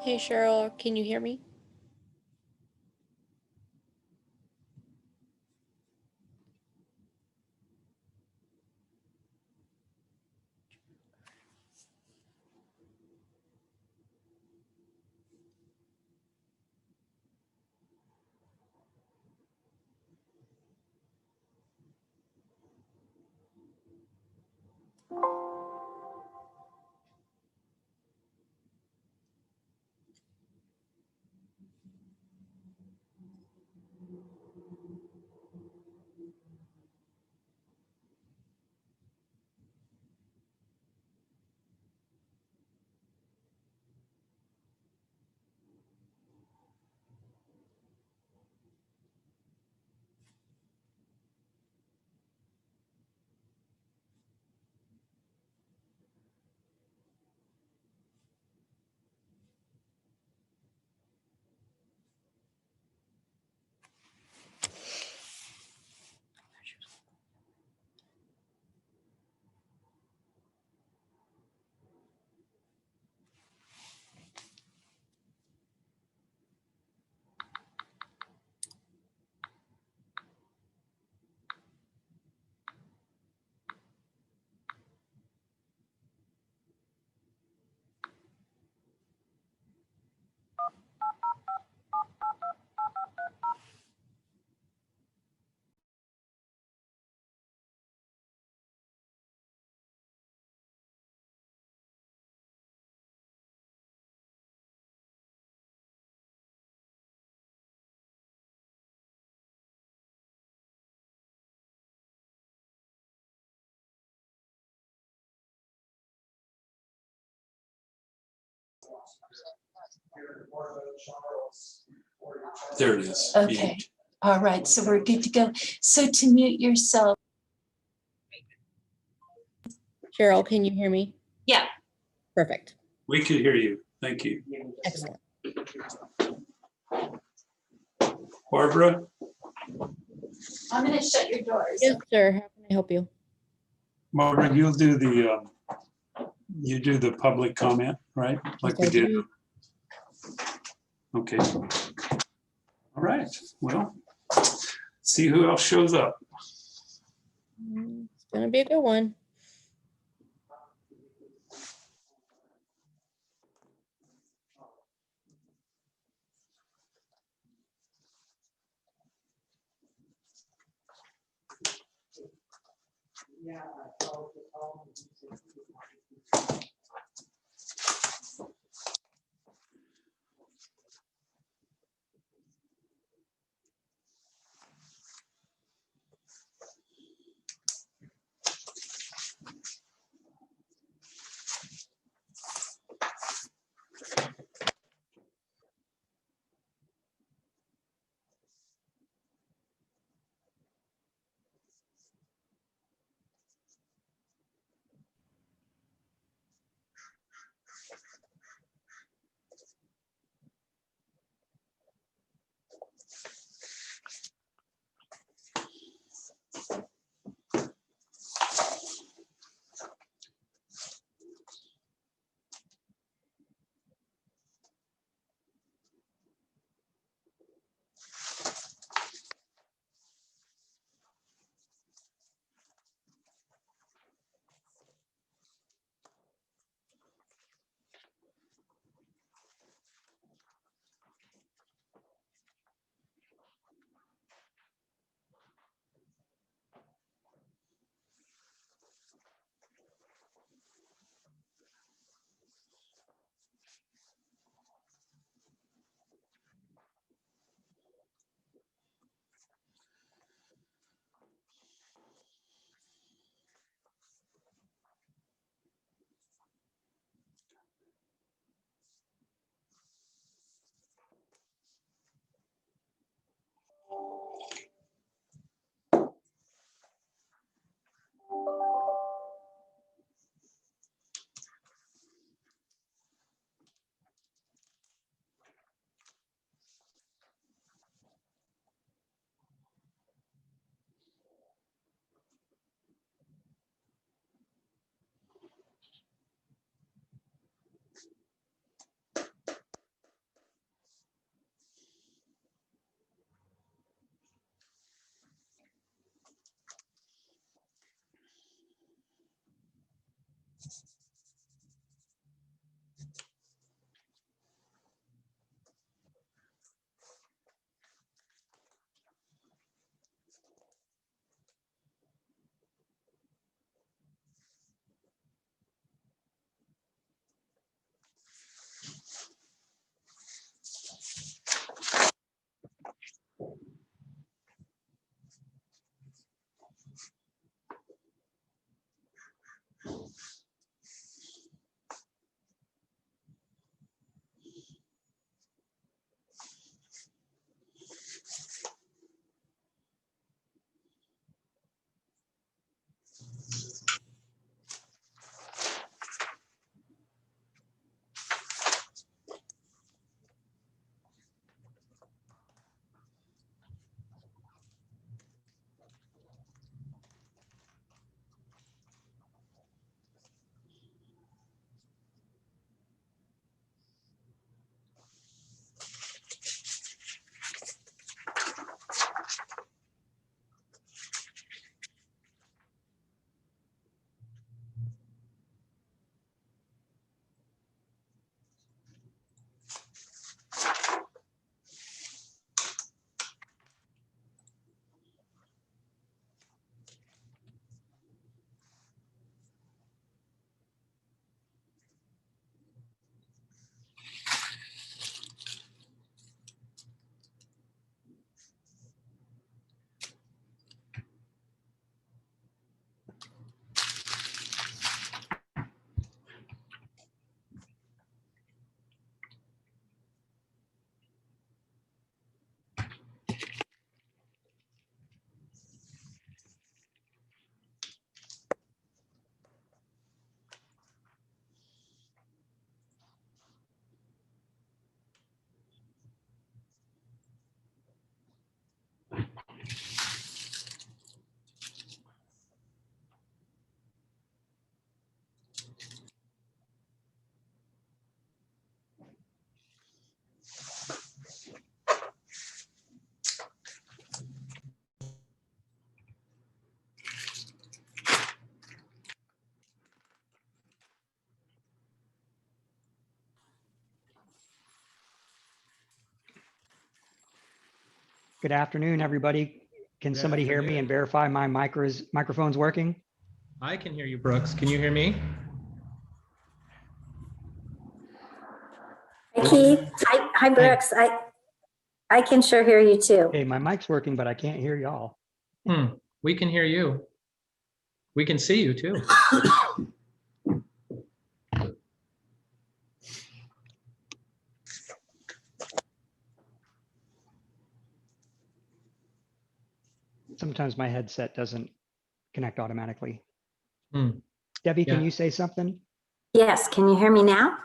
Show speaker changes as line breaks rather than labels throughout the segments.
Hey Cheryl, can you hear me?
There it is.
Okay.
Mute.
All right. So we're good to go. So to mute yourself.
Cheryl, can you hear me?
Yeah.
Perfect.
We could hear you. Thank you.
Excellent.
Barbara,
I'm going to shut your doors.
Yes, sir. How can I help you?
Barbara, you'll do the, you do the public comment, right? Like we
Yes, I
did.
do.
Okay. All right. Well, see who else shows up.
It's gonna be a good one.
Good afternoon, everybody. Can
Good
somebody hear me
afternoon.
and verify my microphone's working?
I can hear you, Brooks. Can you hear me?
Hi, Keith. Hi, Brooks. I can sure hear you too.
Hey, my mic's working, but I can't hear y'all.
We can hear you. We can see you too.
Sometimes my headset doesn't connect automatically.
Hmm.
Debbie, can
Yeah.
you say something?
Yes, can you hear me now?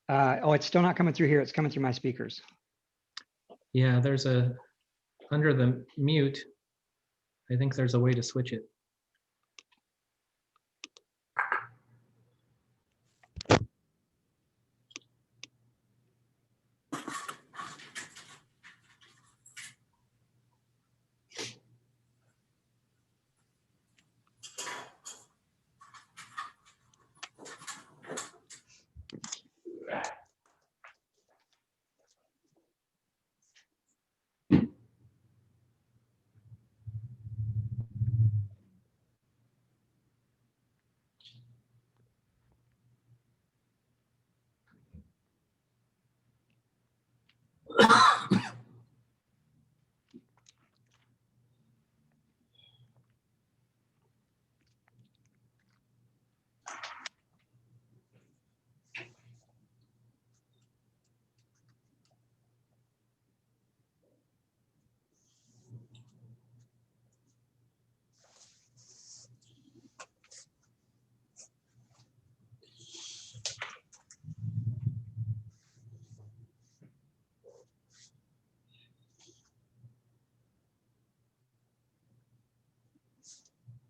Oh, it's still not coming through here. It's coming through my speakers.
Yeah, there's under the mute, I think there's a way to switch it.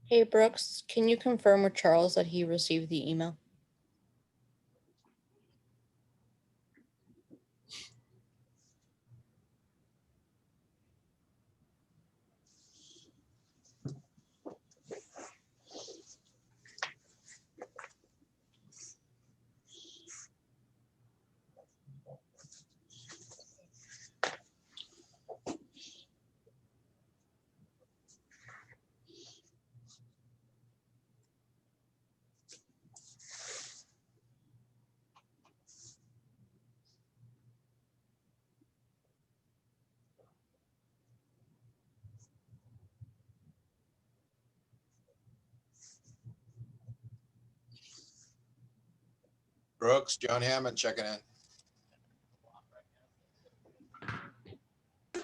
Hey, Brooks, can you confirm with Charles that he received the email?
Brooks, John Hammond checking in.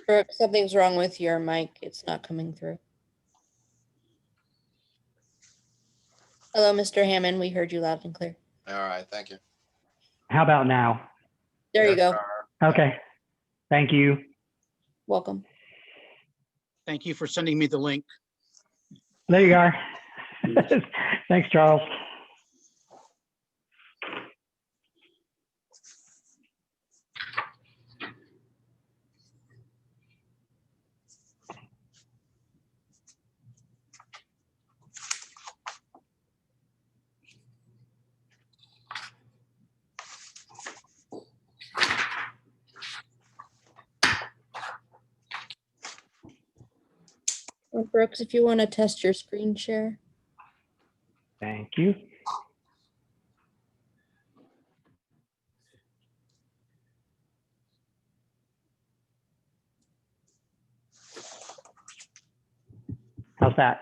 Brooke, something's wrong with your mic. It's not coming through. Hello, Mr. Hammond. We heard you loud and clear.
All right, thank you.
How about now?
There you go.
Okay, thank you.
Welcome.
Thank you for sending me the link.
There you are. Thanks, Charles.
Brooks, if you want to test your screen share.
Thank you. How's that?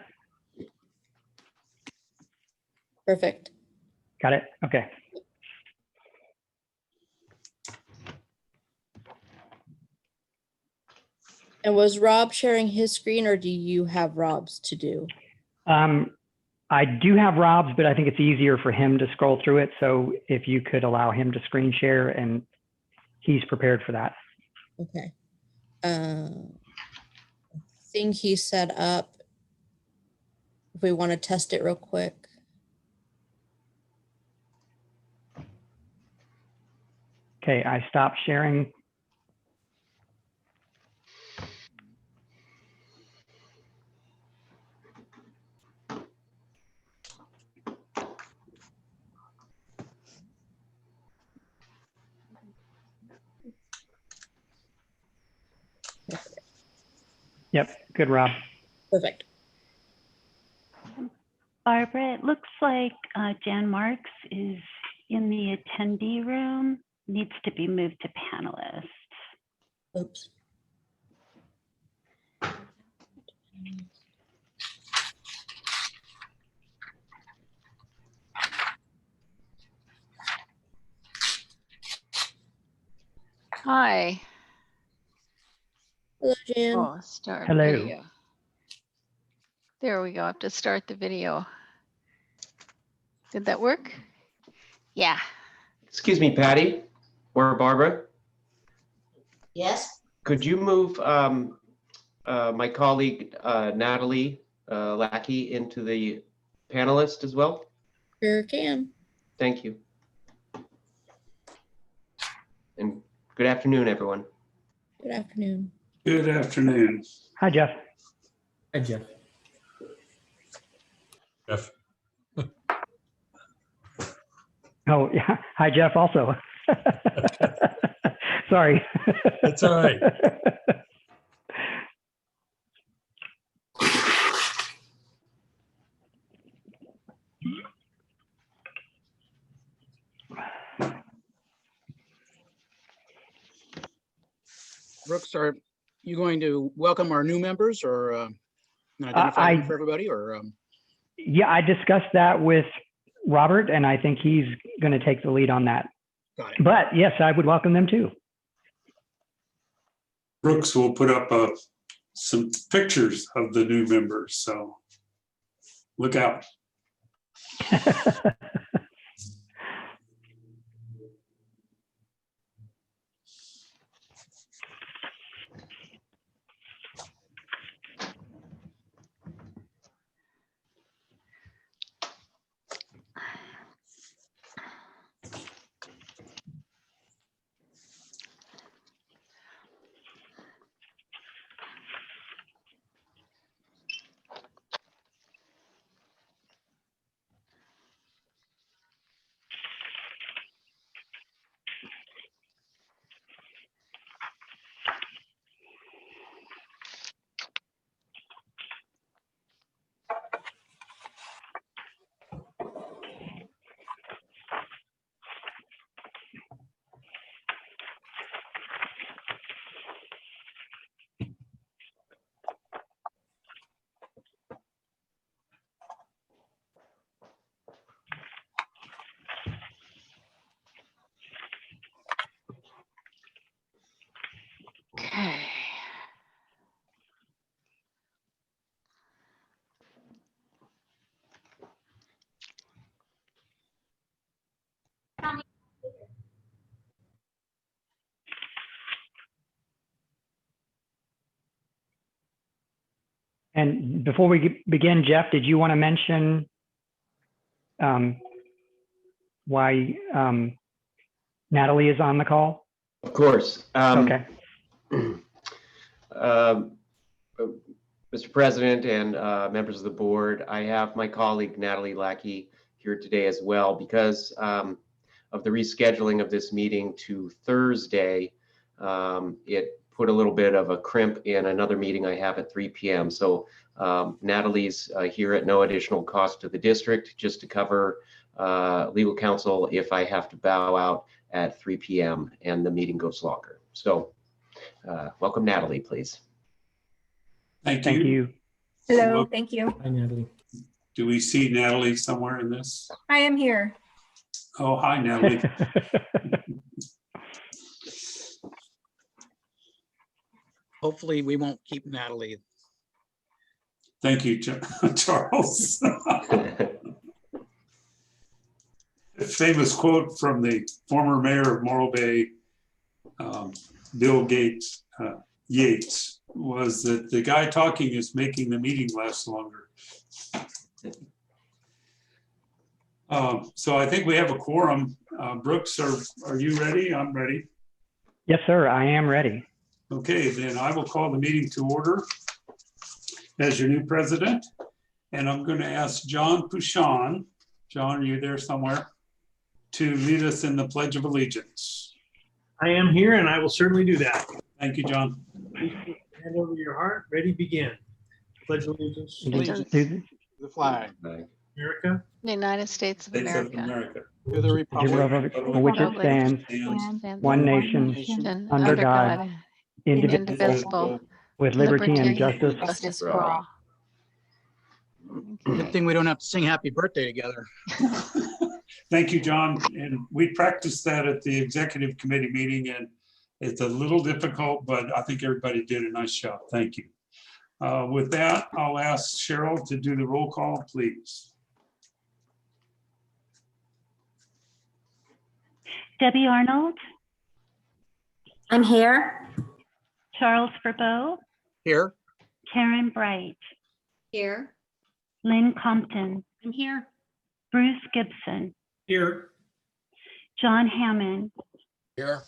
Perfect.
Got it? Okay.
And was Rob sharing his screen, or do you have Rob's to do?
I do have Rob's, but I think it's easier for him to scroll through it. So if you could allow him to screen share, and he's prepared for that.
Okay. I think he's set up. If we want to test it real quick.
Okay, I stopped sharing. Yep, good, Rob.
Perfect.
Barbara, it looks like Jan Marks is in the attendee room, needs to be moved to panelist.
Oops.
Hi.
Hello, Jan.
Oh, start
Hello.
video. There we go. I have to start the video. Did that work? Yeah.
Excuse me, Patty or Barbara,
Yes?
could you move my colleague Natalie Lackey into the panelist as well?
Sure can.
Thank you. And good afternoon, everyone.
Good afternoon.
Good afternoon.
Hi, Jeff.
Hi, Jeff.
Jeff.
Oh, yeah. Hi, Jeff, also. Sorry.
That's all right.
Brooks, are you going to welcome our new members or identify them for everybody or?
Yeah, I discussed that with Robert, and I think he's going to take the lead on that.
Got it.
But yes, I would welcome them too.
Brooks will put up some pictures of the new members, so look out.
And before we begin, Jeff, did you want to mention why Natalie is on the call?
Of course.
Okay.
Mr. President and members of the board, I have my colleague Natalie Lackey here today as well because of the rescheduling of this meeting to Thursday. It put a little bit of a crimp in another meeting I have at 3 p.m. So Natalie's here at no additional cost to the district, just to cover legal counsel if I have to bow out at 3 p.m. and the meeting goes longer. So welcome, Natalie, please.
Thank
Thank
you.
you.
Hello, thank you.
Hi, Natalie.
Do we see Natalie somewhere in this?
I am here.
Oh, hi, Natalie.
Hopefully we won't keep Natalie.
Thank you, Charles. A famous quote from the former mayor of Morro Bay, Bill Gates, Yates, was that the guy talking is making the meeting last longer. So I think we have a quorum. Brooks, are you ready? I'm ready.
Yes, sir. I am ready.
Okay, then I will call the meeting to order as your new president. And I'm going to ask John Pouchon. John, are you there somewhere? To lead us in the Pledge of Allegiance.
I am here and I will certainly do that.
Thank you, John.
Hand over your heart, ready, begin. Pledge allegiance to
Allegiance
To
to the flag,
America.
The United States of
States of
America.
America.
to the
the
republic,
republic for which it
Republic.
stands,
And
one nation,
nation
under God, indivisible,
indivisible,
with liberty and justice.
justice for all.
good thing we don't have to sing happy birthday together.
Thank you, John. And we practiced that at the executive committee meeting, and it's a little difficult, but I think everybody did a nice job. Thank you. With that, I'll ask Cheryl to do the roll call, please.
Debbie Arnold,
I'm here.
Charles Verbeau,
Here,
Karen Bright,
Here.
Lynn Compton,
I'm here.
Bruce Gibson,
Here.
John Hammond,
Here.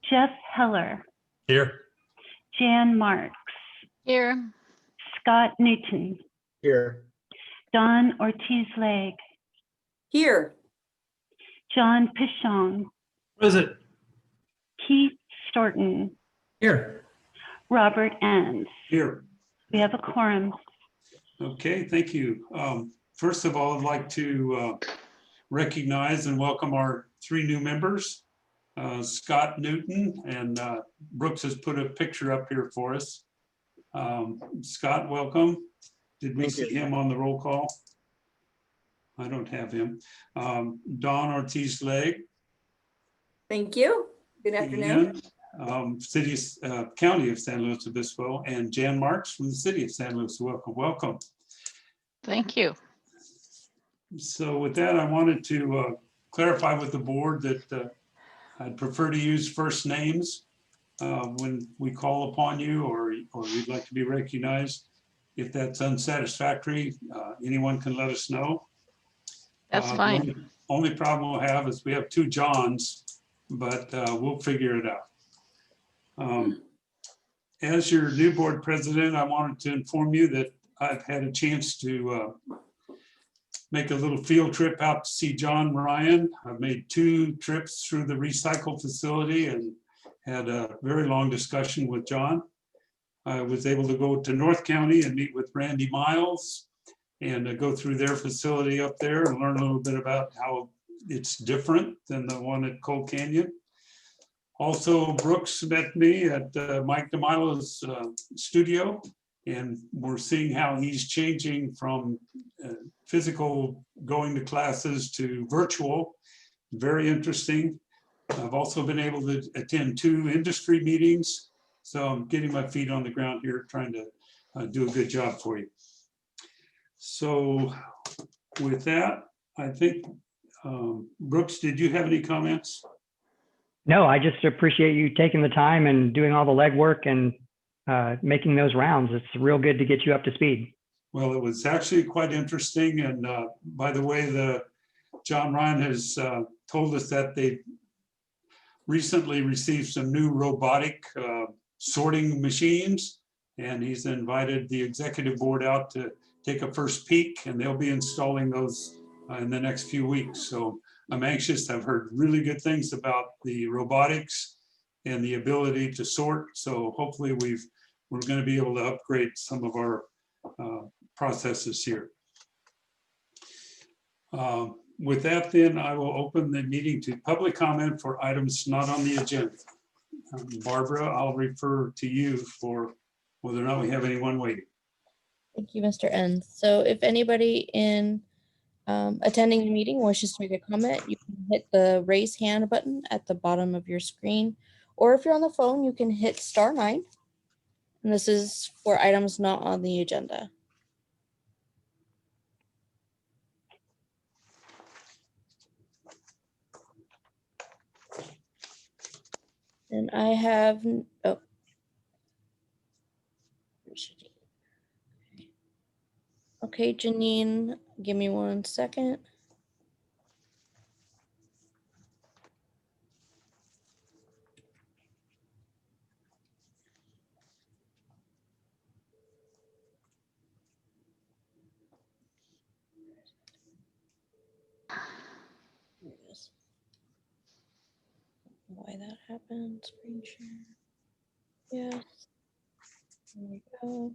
Jeff Heller,
Here.
Jan Marks,
Here,
Scott Newton,
here,
Don Ortiz-Leg,
Here.
John Pichon,
Present.
Keith Storton,
Here.
Robert Enns.
Here.
We have a quorum.
Okay, thank you. First of all, I'd like to recognize and welcome our 3 new members, Scott Newton, and Brooks has put a picture up here for us. Scott, welcome. Did we
Thank you.
see him on the roll call? I don't have him. Don Ortiz-Leg.
Thank you. Good afternoon.
County of San Luis Obispo, and Jan Marks from the city of San Luis. Welcome, welcome.
thank you.
So with that, I wanted to clarify with the board that I'd prefer to use first names when we call upon you or you'd like to be recognized. If that's unsatisfactory, anyone can let us know.
That's
The
fine.
only problem we'll have is we have 2 Johns, but we'll figure it out. As your new board president, I wanted to inform you that I've had a chance to make a little field trip out to see John Ryan. I've made 2 trips through the recycle facility and had a very long discussion with John. I was able to go to North County and meet with Randy Miles and go through their facility up there and learn a little bit about how it's different than the one at Cold Canyon. Also, Brooks met me at Mike DeMilo's studio, and we're seeing how he's changing from physical going to classes to virtual. Very interesting. I've also been able to attend 2 industry meetings, so I'm getting my feet on the ground here, trying to do a good job for you. So with that, I think, Brooks, did you have any comments?
No, I just appreciate you taking the time and doing all the legwork and making those rounds. It's real good to get you up to speed.
Well, it was actually quite interesting. And by the way, John Ryan has told us that they recently received some new robotic sorting machines, and he's invited the executive board out to take a first peek, and they'll be installing those in the next few weeks. So I'm anxious. I've heard really good things about the robotics and the ability to sort. So hopefully we're going to be able to upgrade some of our processes here. With that, then I will open the meeting to public comment for items not on the agenda. Barbara, I'll refer to you for whether or not we have anyone waiting.
Thank you, Mr. Enns. So if anybody in attending the meeting wishes to make a comment, you can hit the raise hand button at the bottom of your screen. Or if you're on the phone, you can hit *9. And this is for items not on the agenda. And I have, oh. Okay, Janine, give me 1 second. There it is. Why that happened, screen share. Yes. There we go.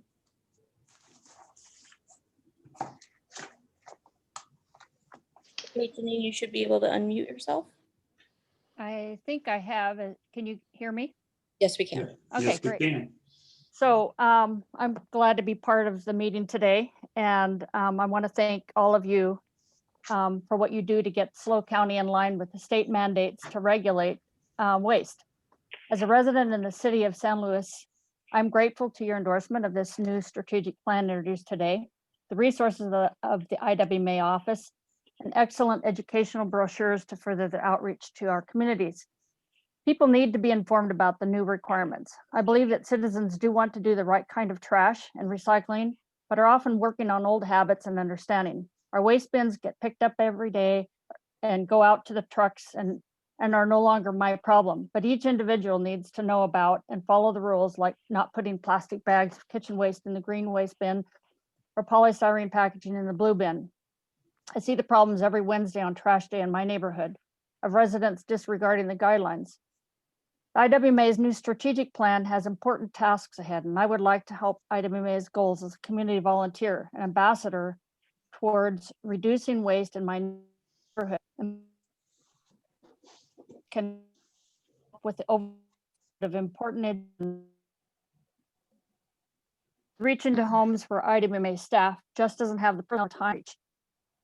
Okay, Janine, you should be able to unmute yourself.
I think I have. Can you hear me?
Yes, we can.
Okay,
Yes, we
great.
can.
So I'm glad to be part of the meeting today. And I want to thank all of you for what you do to get SLO County in line with the state mandates to regulate waste. As a resident in the city of San Luis, I'm grateful to your endorsement of this new strategic plan introduced today, the resources of the IWMA office, and excellent educational brochures to further the outreach to our communities. People need to be informed about the new requirements. I believe that citizens do want to do the right kind of trash and recycling, but are often working on old habits and understanding. Our waste bins get picked up every day and go out to the trucks and are no longer my problem. But each individual needs to know about and follow the rules, like not putting plastic bags of kitchen waste in the green waste bin or polystyrene packaging in the blue bin. I see the problems every Wednesday on trash day in my neighborhood of residents disregarding the guidelines. IWMA's new strategic plan has important tasks ahead, and I would like to help IWMA's goals as a community volunteer and ambassador towards reducing waste in my neighborhood, and can help with the overall of important reach into homes where IWMA staff just doesn't have the personal time to reach.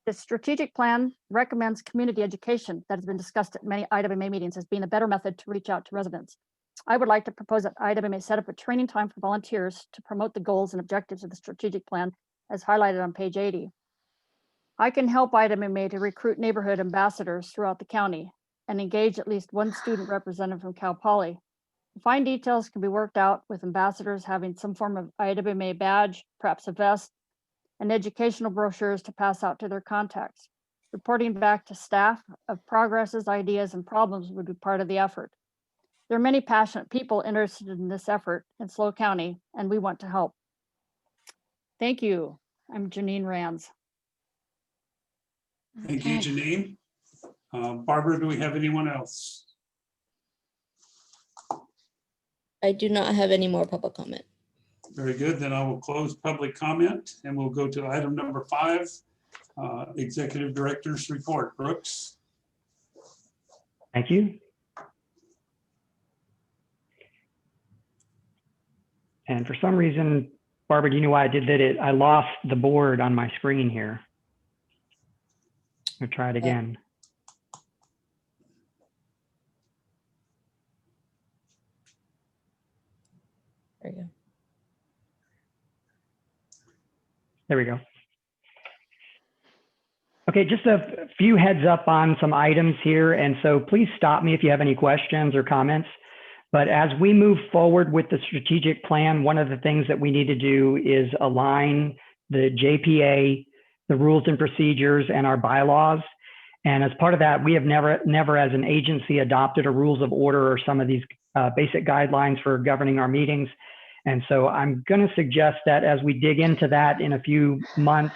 The strategic plan recommends community education that has been discussed at many IWMA meetings as being a better method to reach out to residents. I would like to propose that IWMA set up a training time for volunteers to promote the goals and objectives of the strategic plan as highlighted on page 80. I can help IWMA to recruit neighborhood ambassadors throughout the county and engage at least one student representative from Cal Poly. Fine details can be worked out with ambassadors having some form of IWMA badge, perhaps a vest, and educational brochures to pass out to their contacts. Reporting back to staff of progresses, ideas, and problems would be part of the effort. There are many passionate people interested in this effort in SLO County, and we want to help. Thank you. I'm Janine Rands.
Thank you, Janine. Barbara, do we have anyone else?
I do not have any more public comment.
Very good. Then I will close public comment and we'll go to item number 5, Executive Director's Report. Brooks.
Thank you. And for some reason, Barbara, do you know why I did that? I lost the board on my screen here. I'll try it again.
There you go.
There we go. Okay, just a few heads up on some items here. And so please stop me if you have any questions or comments. But as we move forward with the strategic plan, one of the things that we need to do is align the JPA, the rules and procedures, and our bylaws. And as part of that, we have never as an agency adopted a rules of order or some of these basic guidelines for governing our meetings. And so I'm going to suggest that as we dig into that in a few months,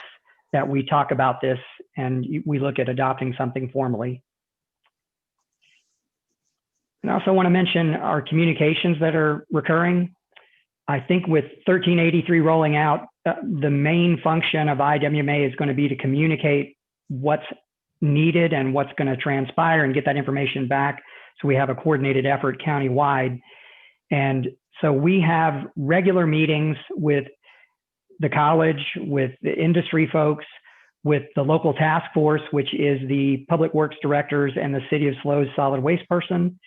that we talk about this and we look at adopting something formally. And I also want to mention our communications that are recurring. I think with 1383 rolling out, the main function of IWMA is going to be to communicate what's needed and what's going to transpire and get that information back. So we have a coordinated effort countywide. And so we have regular meetings with the college, with the industry folks, with the local task force, which is the public works directors and the city of SLO's solid waste person.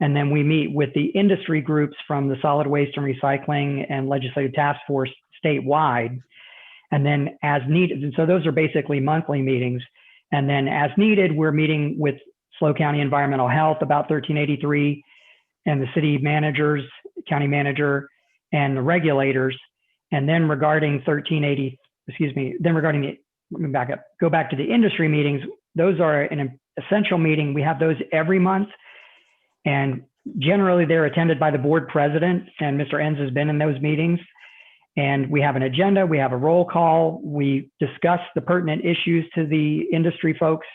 And then we meet with the industry groups from the solid waste and recycling and legislative task force statewide. And then as needed, and so those are basically monthly meetings. And then as needed, we're meeting with SLO County Environmental Health about 1383 and the city managers, county manager, and the regulators. And then regarding 1380, then regarding the, let me back up, go back to the industry meetings. Those are an essential meeting. We have those every month. And generally they're attended by the board president, and Mr. Enns has been in those meetings. And we have an agenda, we have a roll call, we discuss the pertinent issues to the industry folks.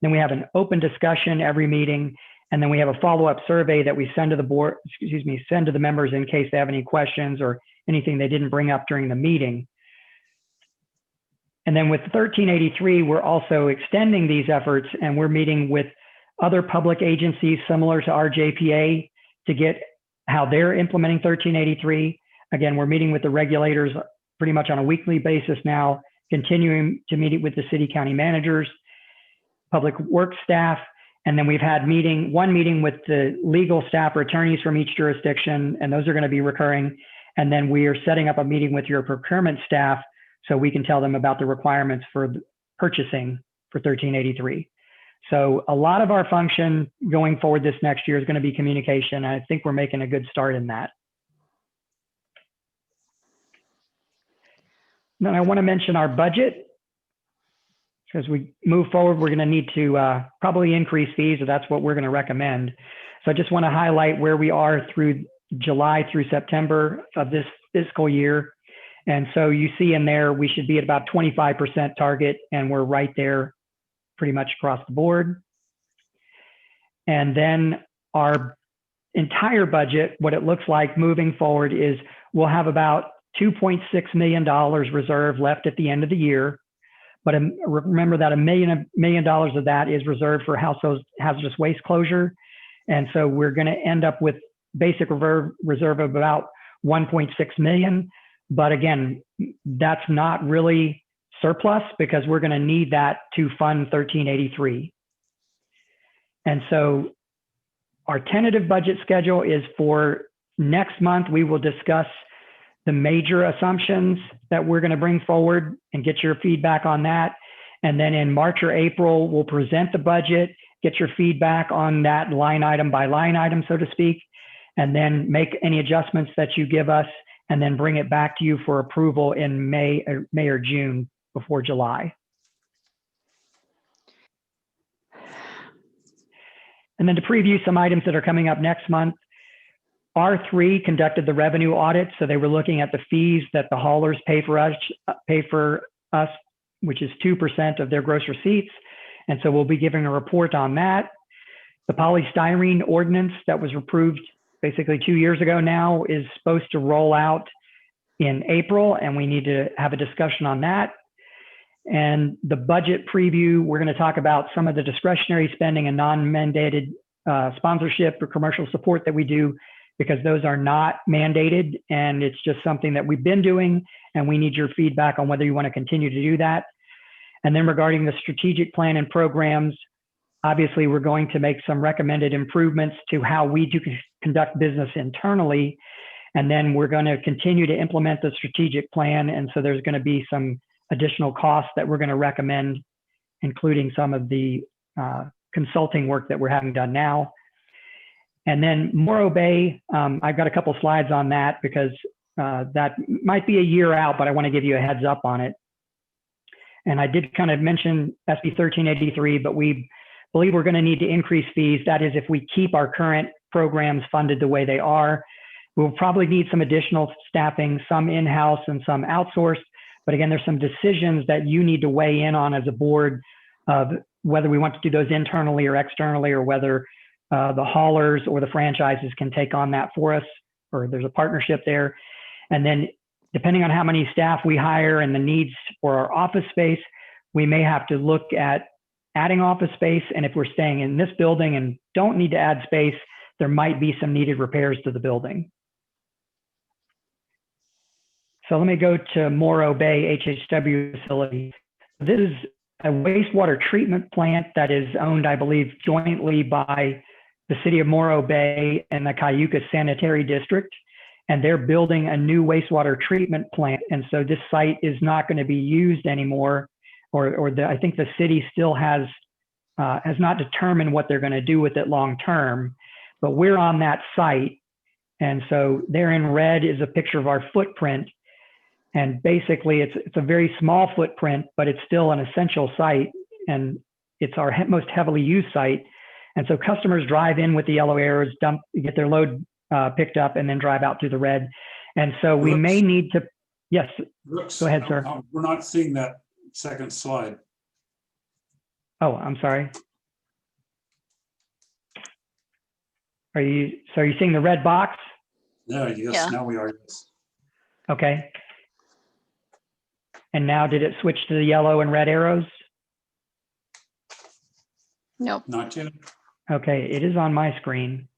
Then we have an open discussion every meeting. And then we have a follow-up survey that we send to the board, send to the members in case they have any questions or anything they didn't bring up during the meeting. And then with 1383, we're also extending these efforts, and we're meeting with other public agencies similar to our JPA to get how they're implementing 1383. Again, we're meeting with the regulators pretty much on a weekly basis now, continuing to meet with the city county managers, public works staff, and then we've had one meeting with the legal staff or attorneys from each jurisdiction, and those are going to be recurring. And then we are setting up a meeting with your procurement staff so we can tell them about the requirements for purchasing for 1383. So a lot of our function going forward this next year is going to be communication. I think we're making a good start in that. Then I want to mention our budget. As we move forward, we're going to need to probably increase fees, or that's what we're going to recommend. So I just want to highlight where we are through July through September of this fiscal year. And so you see in there, we should be at about 25% target, and we're right there pretty much across the board. And then our entire budget, what it looks like moving forward is we'll have about $2.6 million reserved left at the end of the year. But remember that $1 million of that is reserved for hazardous waste closure. And so we're going to end up with basic reserve of about 1.6 million. But again, that's not really surplus because we're going to need that to fund 1383. And so our tentative budget schedule is for next month. We will discuss the major assumptions that we're going to bring forward and get your feedback on that. And then in March or April, we'll present the budget, get your feedback on that line item by line item, so to speak, and then make any adjustments that you give us, and then bring it back to you for approval in May or June before July. And then to preview some items that are coming up next month, R3 conducted the revenue audit. So they were looking at the fees that the haulers pay for us, which is 2% of their gross receipts. And so we'll be giving a report on that. The polystyrene ordinance that was approved basically 2 years ago now is supposed to roll out in April, and we need to have a discussion on that. And the budget preview, we're going to talk about some of the discretionary spending and non-mandated sponsorship or commercial support that we do, because those are not mandated, and it's just something that we've been doing, and we need your feedback on whether you want to continue to do that. And then regarding the strategic plan and programs, obviously we're going to make some recommended improvements to how we do conduct business internally, and then we're going to continue to implement the strategic plan. And so there's going to be some additional costs that we're going to recommend, including some of the consulting work that we're having done now. And then Morro Bay, I've got a couple slides on that because that might be a year out, but I want to give you a heads up on it. And I did kind of mention SB 1383, but we believe we're going to need to increase fees. That is, if we keep our current programs funded the way they are, we'll probably need some additional staffing, some in-house and some outsourced. But again, there's some decisions that you need to weigh in on as a board of whether we want to do those internally or externally, or whether the haulers or the franchises can take on that for us, or there's a partnership there. And then depending on how many staff we hire and the needs for our office space, we may have to look at adding office space. And if we're staying in this building and don't need to add space, there might be some needed repairs to the building. So let me go to Morro Bay HHW facility. This is a wastewater treatment plant that is owned, I believe, jointly by the city of Morro Bay and the Cayucas Sanitary District. And they're building a new wastewater treatment plant. And so this site is not going to be used anymore, I think the city still has not determined what they're going to do with it long term, but we're on that site. And so there in red is a picture of our footprint. And basically it's a very small footprint, but it's still an essential site, and it's our most heavily used site. And so customers drive in with the yellow arrows, get their load picked up, and then drive out through the red. And so we may need to, yes,
Brooks,
go ahead, sir.
we're not seeing that second slide.
Oh, I'm sorry. Are you seeing the red box?
Yeah, yes,
Yeah.
now we are. Yes.
Okay. And now did it switch to the yellow and red arrows?
Nope.
Not yet.
Okay, it is on my screen.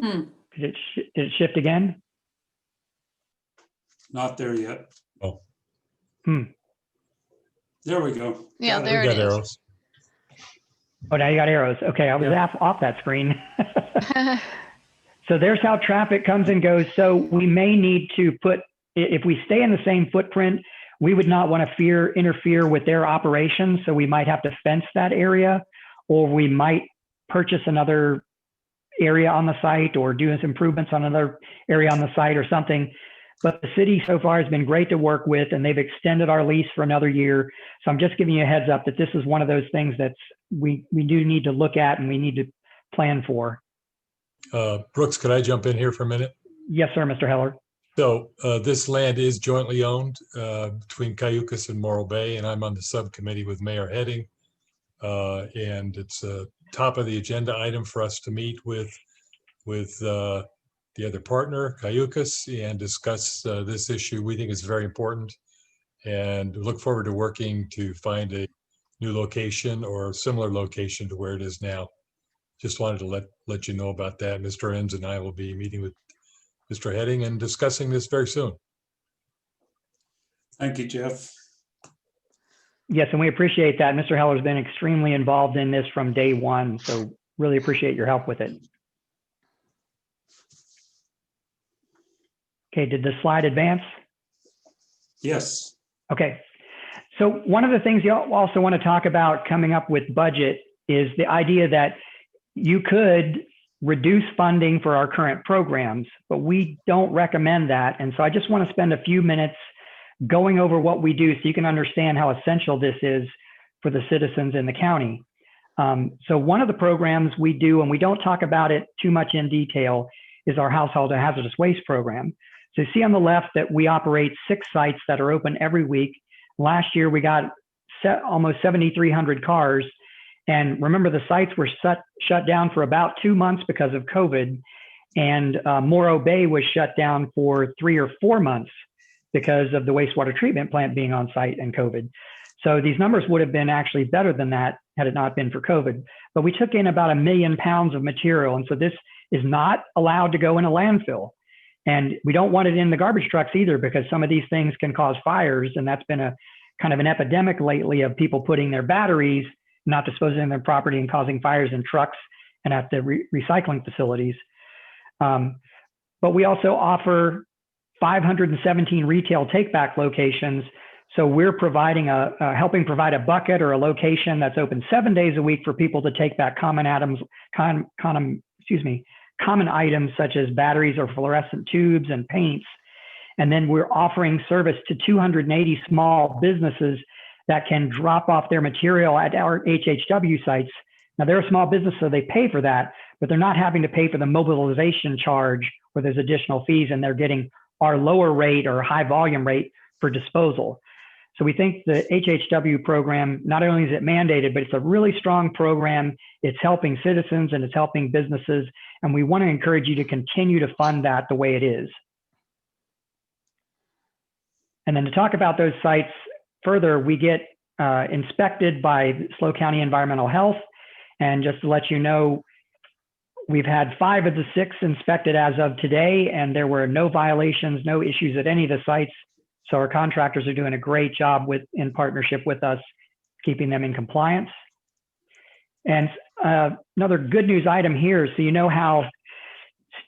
Hmm.
Did it shift again?
Not there yet.
Oh.
There we go.
Yeah,
Got it.
there
We
it
got
is.
arrows.
Oh, now you got arrows. Okay, I was off that screen. So there's how traffic comes and goes. So we may need to put, if we stay in the same footprint, we would not want to interfere with their operations. So we might have to fence that area, or we might purchase another area on the site or do some improvements on another area on the site or something. But the city so far has been great to work with, and they've extended our lease for another year. So I'm just giving you a heads up that this is one of those things that we do need to look at and we need to plan for.
Brooks, could I jump in here for a minute?
Yes, sir, Mr. Heller.
So this land is jointly owned between Cayucas and Morro Bay, and I'm on the subcommittee with Mayor Heading. And it's top of the agenda item for us to meet with the other partner, Cayucas, and discuss this issue. We think it's very important, and look forward to working to find a new location or a similar location to where it is now. Just wanted to let you know about that. Mr. Enns and I will be meeting with Mr. Heading and discussing this very soon.
Thank you, Jeff.
Yes, and we appreciate that. Mr. Heller's been extremely involved in this from day one, so really appreciate your help with it. Okay, did the slide advance?
Yes.
Okay. So one of the things you also want to talk about coming up with budget is the idea that you could reduce funding for our current programs, but we don't recommend that. And so I just want to spend a few minutes going over what we do so you can understand how essential this is for the citizens in the county. So one of the programs we do, and we don't talk about it too much in detail, is our household hazardous waste program. So you see on the left that we operate 6 sites that are open every week. Last year, we got almost 7,300 cars. And remember, the sites were shut down for about 2 months because of COVID. And Morro Bay was shut down for 3 or 4 months because of the wastewater treatment plant being on site and COVID. So these numbers would have been actually better than that had it not been for COVID. But we took in about 1 million pounds of material. And so this is not allowed to go in a landfill. And we don't want it in the garbage trucks either, because some of these things can cause fires. And that's been a kind of an epidemic lately of people putting their batteries, not disposing of their property, and causing fires in trucks and at the recycling facilities. But we also offer 517 retail take-back locations. So we're providing helping provide a bucket or a location that's open 7 days a week for people to take back common items common items such as batteries or fluorescent tubes and paints. And then we're offering service to 280 small businesses that can drop off their material at our HHW sites. Now they're a small business, so they pay for that, but they're not having to pay for the mobilization charge where there's additional fees, and they're getting our lower rate or high volume rate for disposal. So we think the HHW program, not only is it mandated, but it's a really strong program. It's helping citizens and it's helping businesses. And we want to encourage you to continue to fund that the way it is. And then to talk about those sites further, we get inspected by SLO County Environmental Health. And just to let you know, we've had 5 of the 6 inspected as of today, and there were no violations, no issues at any of the sites. So our contractors are doing a great job in partnership with us, keeping them in compliance. And another good news item here, so you know how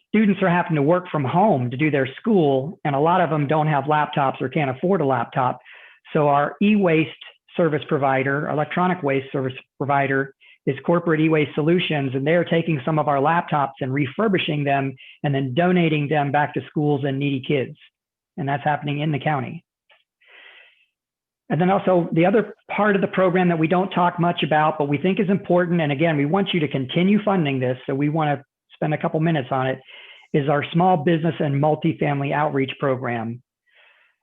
students are having to work from home to do their school, and a lot of them don't have laptops or can't afford a laptop. So our e-waste service provider, electronic waste service provider, is Corporate E-Waste Solutions, and they're taking some of our laptops and refurbishing them and then donating them back to schools and needy kids. And that's happening in the county. And then also the other part of the program that we don't talk much about, but we think is important, and again, we want you to continue funding this, so we want to spend a couple minutes on it, is our small business and multifamily outreach program.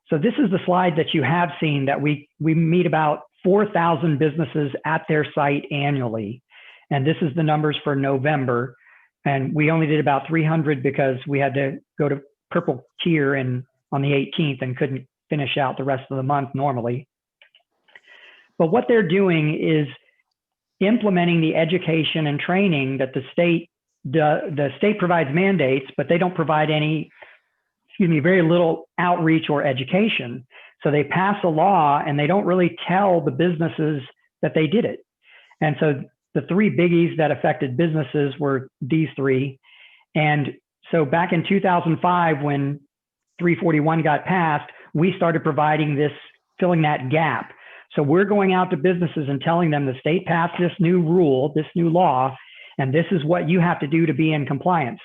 So this is the slide that you have seen, that we meet about 4,000 businesses at their site annually. And this is the numbers for November. And we only did about 300 because we had to go to purple tier on the 18th and couldn't finish out the rest of the month normally. But what they're doing is implementing the education and training that the state provides mandates, but they don't provide very little outreach or education. So they pass a law and they don't really tell the businesses that they did it. And so the 3 biggies that affected businesses were these 3. And so back in 2005, when 341 got passed, we started providing this, filling that gap. So we're going out to businesses and telling them the state passed this new rule, this new law, and this is what you have to do to be in compliance.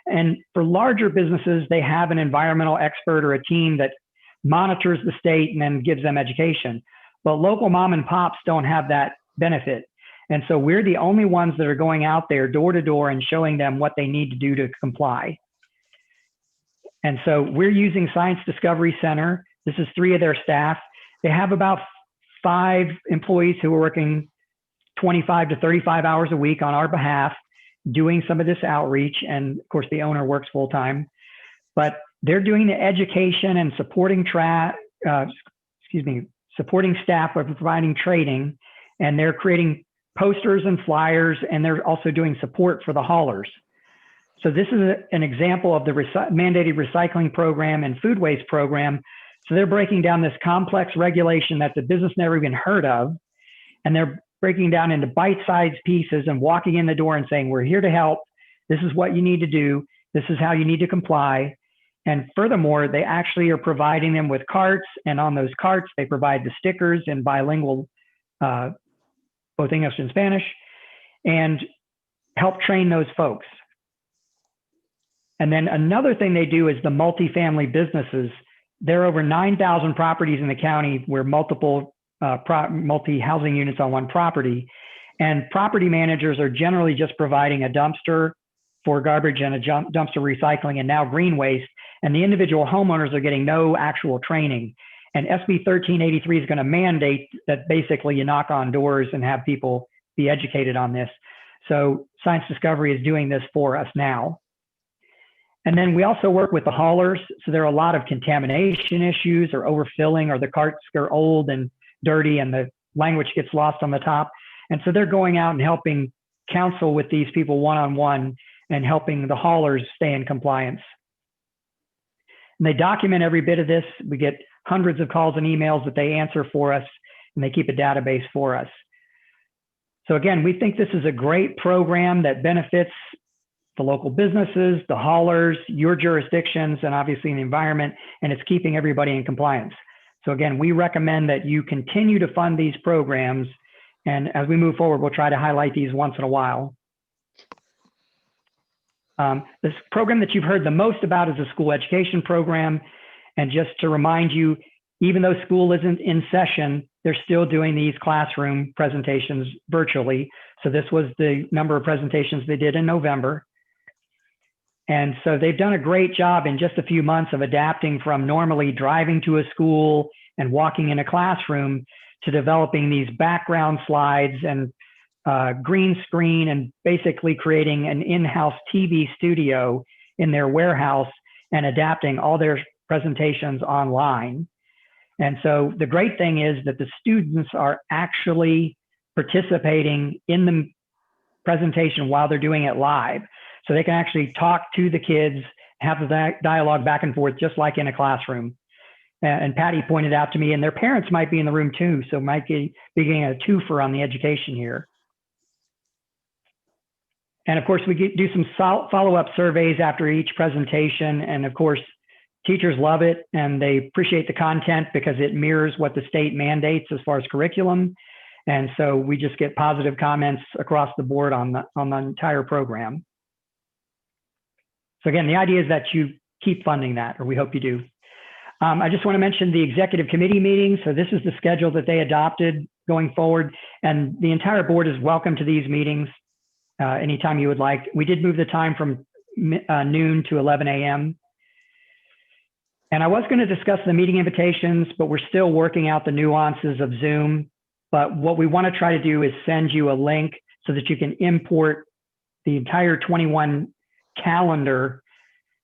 And for larger businesses, they have an environmental expert or a team that monitors the state and then gives them education. But local mom and pops don't have that benefit. And so we're the only ones that are going out there door to door and showing them what they need to do to comply. And so we're using Science Discovery Center. This is 3 of their staff. They have about 5 employees who are working 25 to 35 hours a week on our behalf, doing some of this outreach. And of course, the owner works full time. But they're doing the education and supporting supporting staff by providing training, and they're creating posters and flyers, and they're also doing support for the haulers. So this is an example of the mandated recycling program and food waste program. So they're breaking down this complex regulation that the business never even heard of, and they're breaking down into bite-sized pieces and walking in the door and saying, we're here to help. This is what you need to do. This is how you need to comply. And furthermore, they actually are providing them with carts, and on those carts, they provide the stickers in bilingual, both English and Spanish, and help train those folks. And then another thing they do is the multifamily businesses. There are over 9,000 properties in the county where multiple multi-housing units on one property, and property managers are generally just providing a dumpster for garbage and a dumpster recycling and now green waste, and the individual homeowners are getting no actual training. And SB 1383 is going to mandate that basically you knock on doors and have people be educated on this. So Science Discovery is doing this for us now. And then we also work with the haulers. So there are a lot of contamination issues or overfilling, or the carts are old and dirty and the language gets lost on the top. And so they're going out and helping counsel with these people one-on-one and helping the haulers stay in compliance. And they document every bit of this. We get hundreds of calls and emails that they answer for us, and they keep a database for us. So again, we think this is a great program that benefits the local businesses, the haulers, your jurisdictions, and obviously the environment, and it's keeping everybody in compliance. So again, we recommend that you continue to fund these programs, and as we move forward, we'll try to highlight these once in a while. This program that you've heard the most about is a school education program. And just to remind you, even though school isn't in session, they're still doing these classroom presentations virtually. So this was the number of presentations they did in November. And so they've done a great job in just a few months of adapting from normally driving to a school and walking in a classroom to developing these background slides and green screen and basically creating an in-house TV studio in their warehouse and adapting all their presentations online. And so the great thing is that the students are actually participating in the presentation while they're doing it live. So they can actually talk to the kids, have the dialogue back and forth, just like in a classroom. And Patty pointed out to me, and their parents might be in the room too, so might be getting a twofer on the education here. And of course, we do some follow-up surveys after each presentation. And of course, teachers love it and they appreciate the content because it mirrors what the state mandates as far as curriculum. And so we just get positive comments across the board on the entire program. So again, the idea is that you keep funding that, or we hope you do. I just want to mention the executive committee meetings. So this is the schedule that they adopted going forward, and the entire board is welcome to these meetings anytime you would like. We did move the time from noon to 11 a.m. And I was going to discuss the meeting invitations, but we're still working out the nuances of Zoom. But what we want to try to do is send you a link so that you can import the entire 21 calendar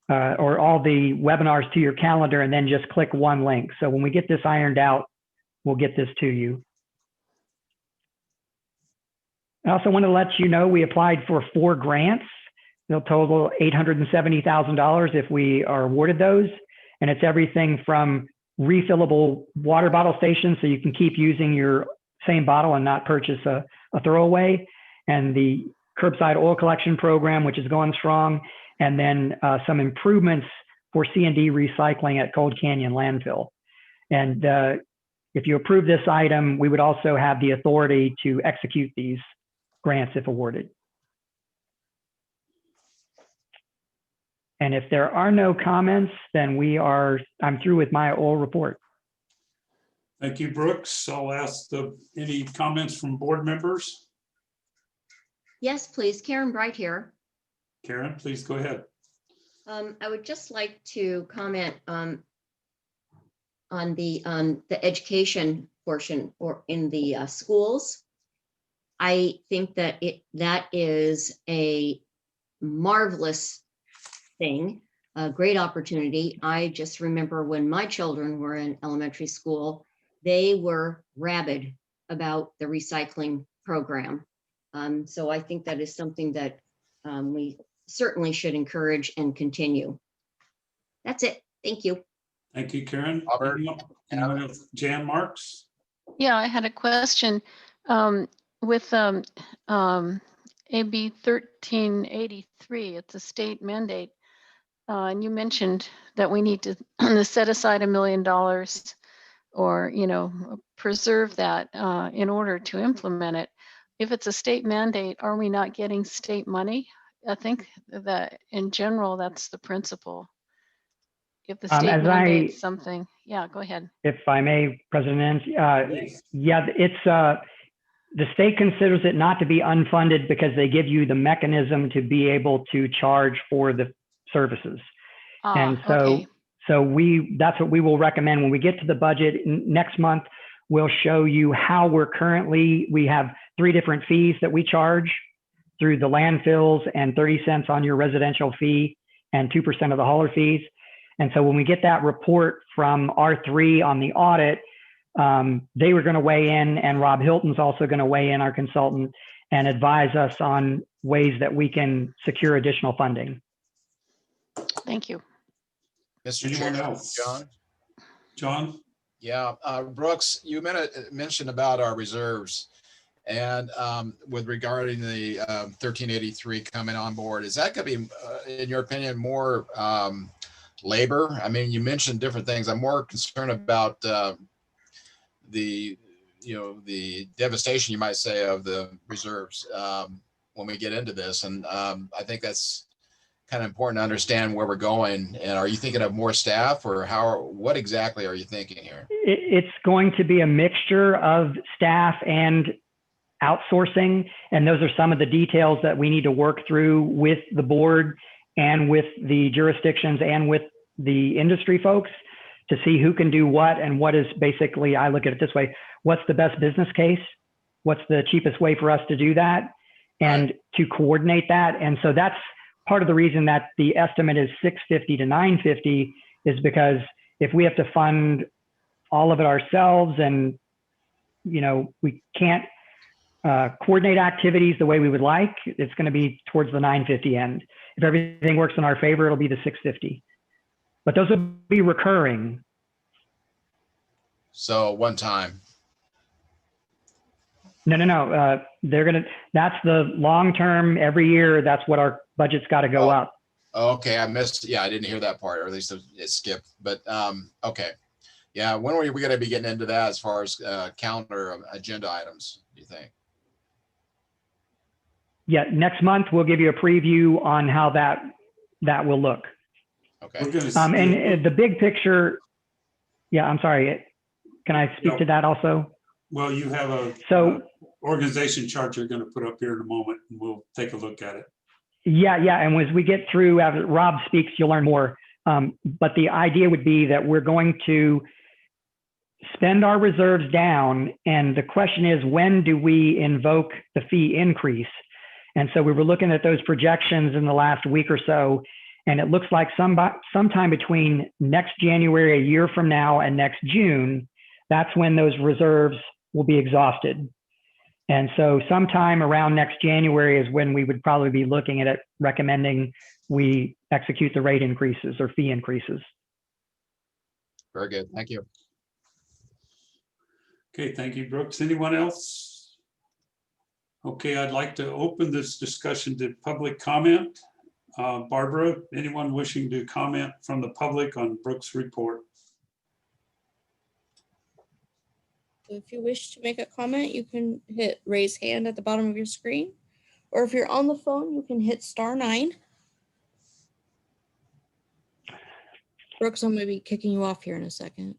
or all the webinars to your calendar and then just click one link. So when we get this ironed out, we'll get this to you. I also want to let you know we applied for 4 grants. They'll total $870,000 if we are awarded those. And it's everything from refillable water bottle stations so you can keep using your same bottle and not purchase a throwaway, and the curbside oil collection program, which is going strong, and then some improvements for C&D recycling at Cold Canyon Landfill. And if you approve this item, we would also have the authority to execute these grants if awarded. And if there are no comments, then I'm through with my oral report.
Thank you, Brooks. I'll ask any comments from board members.
Yes, please. Karen Bright here.
Karen, please go ahead.
I would just like to comment on the education portion or in the schools. I think that that is a marvelous thing, a great opportunity. I just remember when my children were in elementary school, they were rabid about the recycling program. So I think that is something that we certainly should encourage and continue. That's it. Thank you.
Thank you, Karen. Anyone else? Jan Marks?
Yeah, I had a question. With AB 1383, it's a state mandate. And you mentioned that we need to set aside $1 million or, preserve that in order to implement it. If it's a state mandate, are we not getting state money? I think that in general, that's the principle. If the state mandates something, yeah, go ahead.
If I may, President, yeah, it's the state considers it not to be unfunded because they give you the mechanism to be able to charge for the services. And so,
okay.
So that's what we will recommend when we get to the budget next month. We'll show you how we have 3 different fees that we charge through the landfills and 30 cents on your residential fee and 2% of the hauler fees. And so when we get that report from R3 on the audit, they were going to weigh in, and Rob Hilton's also going to weigh in, our consultant, and advise us on ways that we can secure additional funding.
Thank you.
Mr.
Anyone
Chair,
else?
John?
John?
Yeah, Brooks, you mentioned about our reserves and with regarding the 1383 coming on board, is that going to be, in your opinion, more labor? I mean, you mentioned different things. I'm more concerned about the devastation, you might say, of the reserves when we get into this. And I think that's kind of important to understand where we're going. And are you thinking of more staff, or what exactly are you thinking here?
It's going to be a mixture of staff and outsourcing. And those are some of the details that we need to work through with the board and with the jurisdictions and with the industry folks to see who can do what and what is basically, I look at it this way, what's the best business case? What's the cheapest way for us to do that and to coordinate that? And so that's part of the reason that the estimate is 650 to 950 is because if we have to fund all of it ourselves and, you know, we can't coordinate activities the way we would like, it's going to be towards the 950 end. If everything works in our favor, it'll be the 650. But those will be recurring.
So one time.
No. That's the long term. Every year, that's what our budget's got to go up.
Okay, I missed. Yeah, I didn't hear that part, or at least it skipped. But okay, yeah. When are we going to be getting into that as far as calendar agenda items? Do you think?
Yeah, next month we'll give you a preview on how that will look.
Okay.
And the big picture. Yeah, I'm sorry. Can I speak to that also?
Well, you have a organization chart you're going to put up here in a moment, and we'll take a look at it.
Yeah. And as we get through, as Rob speaks, you'll learn more. But the idea would be that we're going to spend our reserves down. And the question is, when do we invoke the fee increase? And so we were looking at those projections in the last week or so, and it looks like sometime between next January, a year from now, and next June, that's when those reserves will be exhausted. And so sometime around next January is when we would probably be looking at it, recommending we execute the rate increases or fee increases.
Very good. Thank you.
Okay, thank you, Brooks. Anyone else? Okay, I'd like to open this discussion to public comment. Barbara, anyone wishing to comment from the public on Brooks' report?
If you wish to make a comment, you can hit raise hand at the bottom of your screen. Or if you're on the phone, you can hit *9. Brooks, I'm going to be kicking you off here in a second.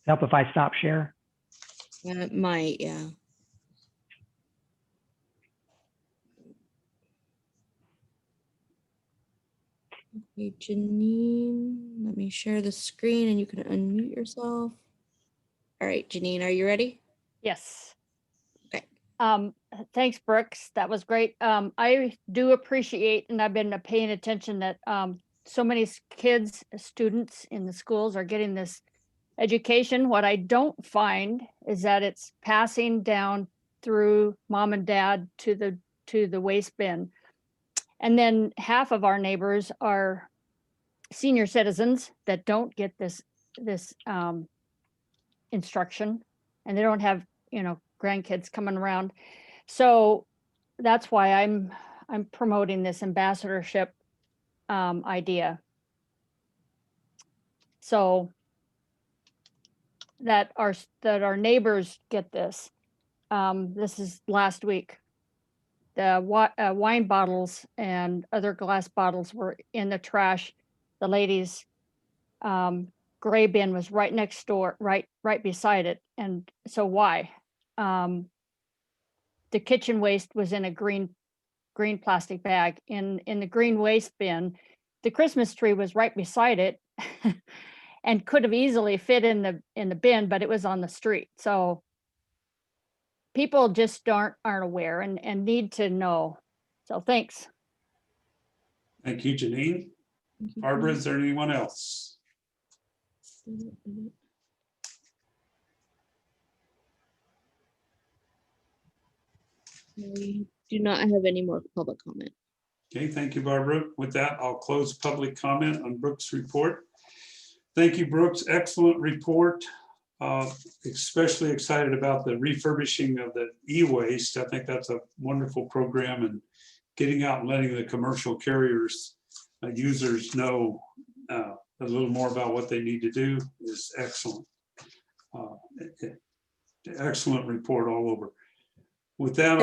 Help if I stop share?
It might, yeah. Okay, Janine, let me share the screen and you can unmute yourself. All right, Janine, are you ready?
Yes.
Okay.
Thanks, Brooks. That was great. I do appreciate, and I've been paying attention that so many kids, students in the schools are getting this education. What I don't find is that it's passing down through mom and dad to the waste bin. And then half of our neighbors are senior citizens that don't get this instruction, and they don't have, grandkids coming around. So that's why I'm promoting this ambassadorship idea. So that our neighbors get this. This is last week. The wine bottles and other glass bottles were in the trash. The lady's gray bin was right next door, right beside it. And so why? The kitchen waste was in a green plastic bag. In the green waste bin, the Christmas tree was right beside it and could have easily fit in the bin, but it was on the street. So people just aren't aware and need to know. So thanks.
Thank you, Janine. Barbara, is there anyone else?
We do not have any more public comment.
Okay, thank you, Barbara. With that, I'll close public comment on Brooks' report. Thank you, Brooks. Excellent report. Especially excited about the refurbishing of the e-waste. I think that's a wonderful program, and getting out and letting the commercial carriers, users know a little more about what they need to do is excellent. Excellent report all over. With that,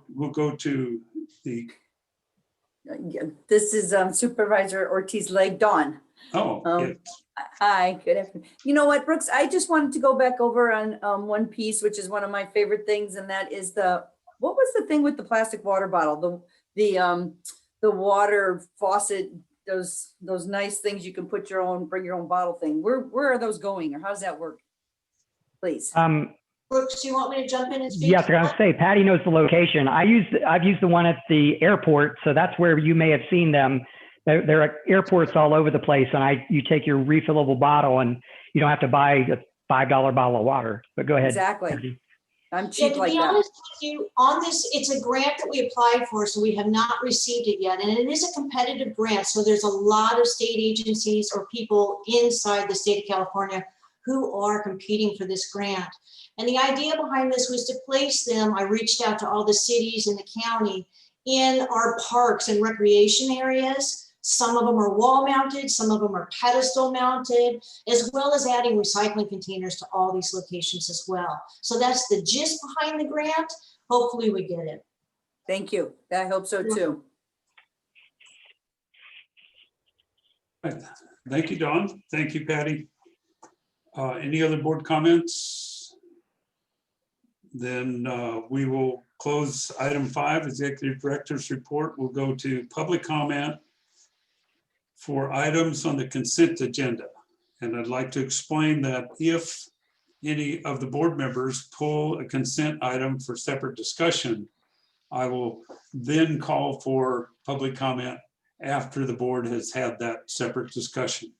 we'll go to the
This is Supervisor Ortiz-Leg, Dawn.
Oh, yes.
Hi, good afternoon. You know what, Brooks, I just wanted to go back over on one piece, which is one of my favorite things, and that is what was the thing with the plastic water bottle? The water faucet, those nice things you can bring your own bottle thing. Where are those going, or how does that work? Please.
Brooks, do you want me to jump in and speak?
Yes, I was going to say, Patty knows the location. I've used the one at the airport, so that's where you may have seen them. They're at airports all over the place, and you take your refillable bottle, and you don't have to buy a $5 bottle of water. But go ahead.
Exactly.
Patty.
I'm cheap
to
like
be
that.
honest with you, on this, it's a grant that we applied for, so we have not received it yet. And it is a competitive grant, so there's a lot of state agencies or people inside the state of California who are competing for this grant. And the idea behind this was to place them, I reached out to all the cities in the county, in our parks and recreation areas. Some of them are wall mounted, some of them are pedestal mounted, as well as adding recycling containers to all these locations as well. So that's the gist behind the grant. Hopefully we get it.
Thank you. I hope so too.
Thank you, Dawn. Thank you, Patty. Any other board comments? Then we will close item 5, Executive Director's Report. We'll go to public comment for items on the consent agenda. And I'd like to explain that if any of the board members pull a consent item for separate discussion, I will then call for public comment after the board has had that separate discussion.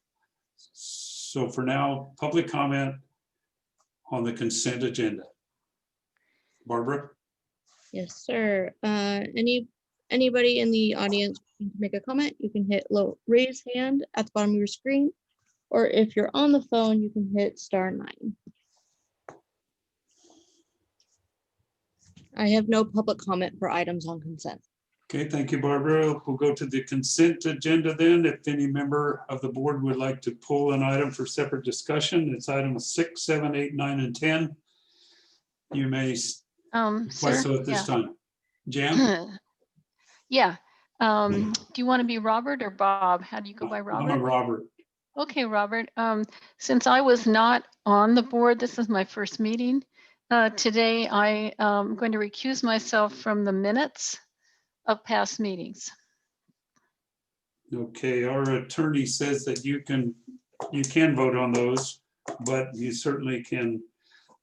So for now, public comment on the consent agenda. Barbara?
Yes, sir. Anybody in the audience can make a comment, you can hit raise hand at the bottom of your screen, or if you're on the phone, you can hit *9. I have no public comment for items on consent.
Okay, thank you, Barbara. We'll go to the consent agenda then. If any member of the board would like to pull an item for separate discussion, it's items 6, 7, 8, 9, and 10. You may request so at this time. Jan?
Yeah. Do you want to be Robert or Bob? How do you go by Robert?
I'm a Robert.
Okay, Robert. Since I was not on the board, this is my first meeting. Today, I am going to recuse myself from the minutes of past meetings.
Okay, our attorney says that you can vote on those, but you certainly can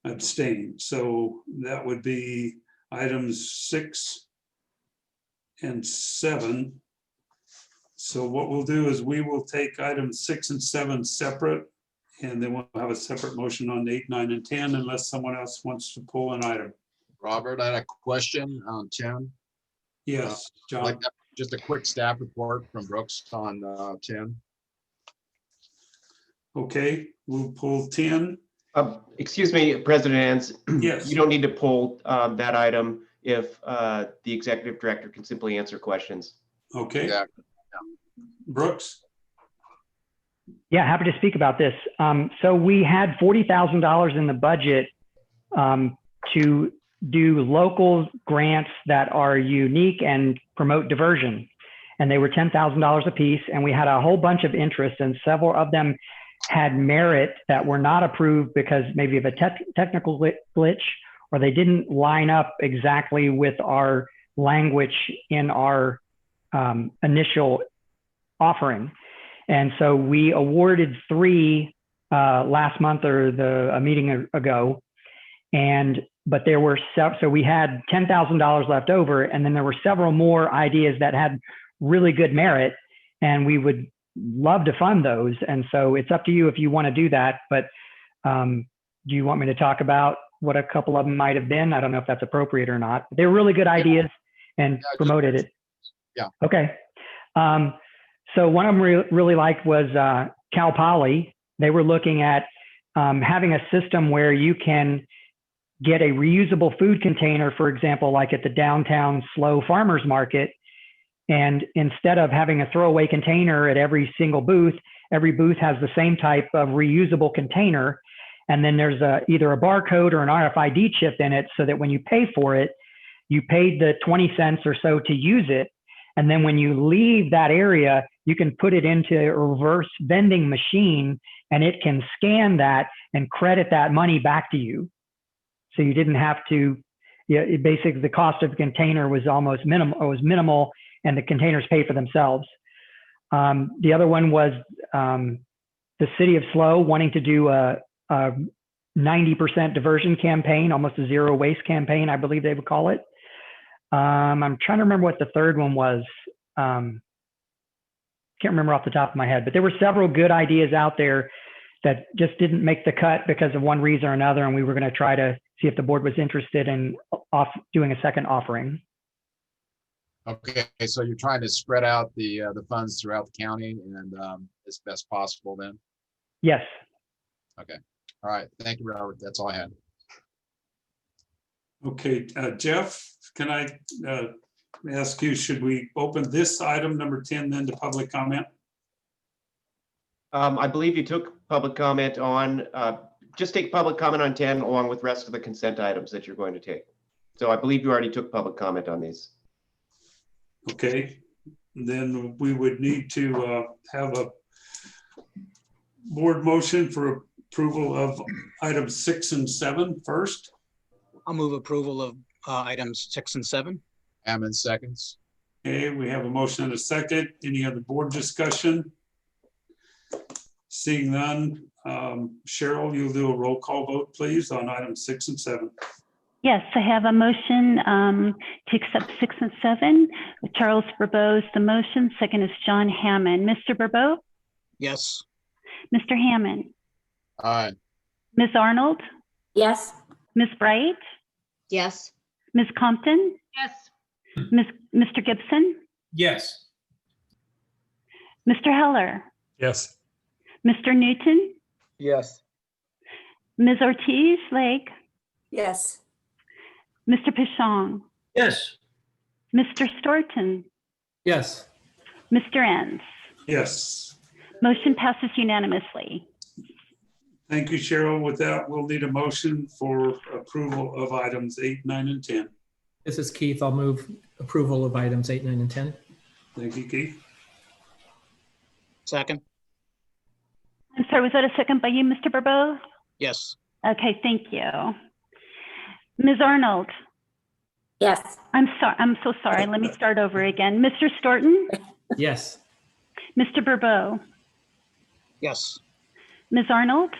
abstain. So that would be items 6 and 7. So what we'll do is we will take items 6 and 7 separate, and then we'll have a separate motion on 8, 9, and 10 unless someone else wants to pull an item.
Robert, I had a question on 10.
Yes, John.
Like just a quick staff report from Brooks on 10.
Okay, we'll pull 10.
Excuse me, President Ans.
Yes.
You don't need to pull that item if the executive director can simply answer questions.
Okay. Yeah. Brooks?
Yeah, happy to speak about this. So we had $40,000 in the budget to do local grants that are unique and promote diversion. And they were $10,000 a piece. And we had a whole bunch of interest, and several of them had merit that were not approved because maybe of a technical glitch, or they didn't line up exactly with our language in our initial offering. And so we awarded 3 last month or a meeting ago. But there were so we had $10,000 left over, and then there were several more ideas that had really good merit, and we would love to fund those. And so it's up to you if you want to do that. But do you want me to talk about what a couple of them might have been? I don't know if that's appropriate or not. They're really good ideas and promoted it.
Yeah.
Okay. So one of them really liked was Cal Poly. They were looking at having a system where you can get a reusable food container, for example, like at the downtown Slow Farmers Market. And instead of having a throwaway container at every single booth, every booth has the same type of reusable container. And then there's either a barcode or an RFID chip in it, so that when you pay for it, you paid the 20 cents or so to use it. And then when you leave that area, you can put it into a reverse vending machine and it can scan that and credit that money back to you. So you didn't have to, basically the cost of the container was almost minimal, and the containers pay for themselves. The other one was the city of SLO wanting to do a 90% diversion campaign, almost a zero waste campaign, I believe they would call it. I'm trying to remember what the third one was. Can't remember off the top of my head, but there were several good ideas out there that just didn't make the cut because of one reason or another, and we were going to try to see if the board was interested in doing a second offering.
Okay, so you're trying to spread out the funds throughout the county and as best possible then?
Yes.
Okay. All right. Thank you, Robert. That's all I had.
Okay, Jeff, can I ask you, should we open this item number 10 then to public comment?
I believe you took public comment on, just take public comment on 10 along with the rest of the consent items that you're going to take. So I believe you already took public comment on these.
Okay, then we would need to have a board motion for approval of items 6 and 7 first.
I'll move approval of items 6 and 7.
Hammond seconds.
Okay, we have a motion and a second. Any other board discussion? Seeing none, Cheryl, you'll do a roll call vote, please, on items 6 and 7.
Yes, I have a motion to accept 6 and 7. Charles Bourbeau is the motion. Second is John Hammond. Mr. Bourbeau?
Yes.
Mr. Hammond?
Aye.
Ms. Arnold?
Yes.
Ms. Bright?
Yes.
Ms. Compton?
Yes.
Mr. Gibson?
Yes.
Mr. Heller?
Yes.
Mr. Newton?
Yes.
Ms. Ortiz Lake?
Yes.
Mr. Pichon?
Yes.
Mr. Storton?
Yes.
Mr. Enns?
Yes.
Motion passes unanimously.
Thank you, Cheryl. With that, we'll need a motion for approval of items 8, 9, and 10.
This is Keith. I'll move approval of items 8, 9, and 10.
Thank you, Keith.
Second.
I'm sorry, was that a second by you, Mr. Bourbeau?
Yes.
Okay, thank you. Ms. Arnold?
Yes.
I'm sorry. I'm so sorry. Let me start over again. Mr. Storton?
Yes.
Mr. Bourbeau?
Yes.
Ms. Arnold?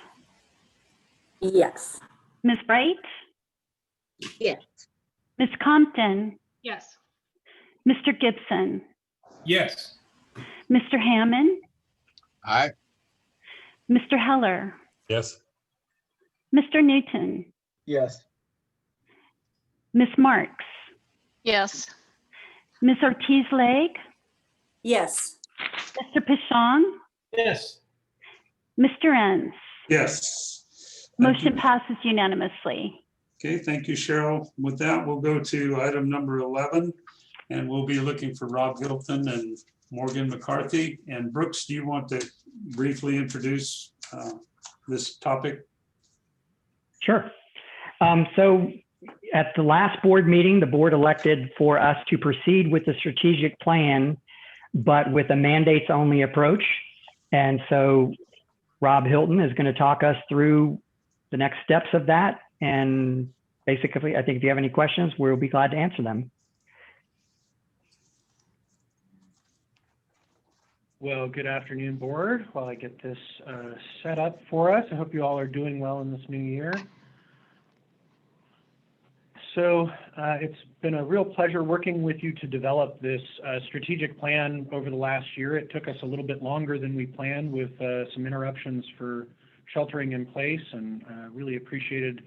Yes.
Ms. Bright?
Yes.
Ms. Compton?
Yes.
Mr. Gibson?
Yes.
Mr. Hammond?
Aye.
Mr. Heller?
Yes.
Mr. Newton?
Yes.
Ms. Marks?
Yes.
Ms. Ortiz Lake?
Yes.
Mr. Pichon?
Yes.
Mr. Enns?
Yes. Thank
Motion
you.
passes unanimously.
Okay, thank you, Cheryl. With that, we'll go to item number 11, and we'll be looking for Rob Hilton and Morgan McCarthy. And Brooks, do you want to briefly introduce this topic?
Sure. So at the last board meeting, the board elected for us to proceed with the strategic plan, but with a mandates only approach. And so Rob Hilton is going to talk us through the next steps of that. And basically, I think if you have any questions, we'll be glad to answer them.
Well, good afternoon, board. While I get this set up for us, I hope you all are doing well in this new year. So it's been a real pleasure working with you to develop this strategic plan over the last year. It took us a little bit longer than we planned with some interruptions for sheltering in place, and really appreciated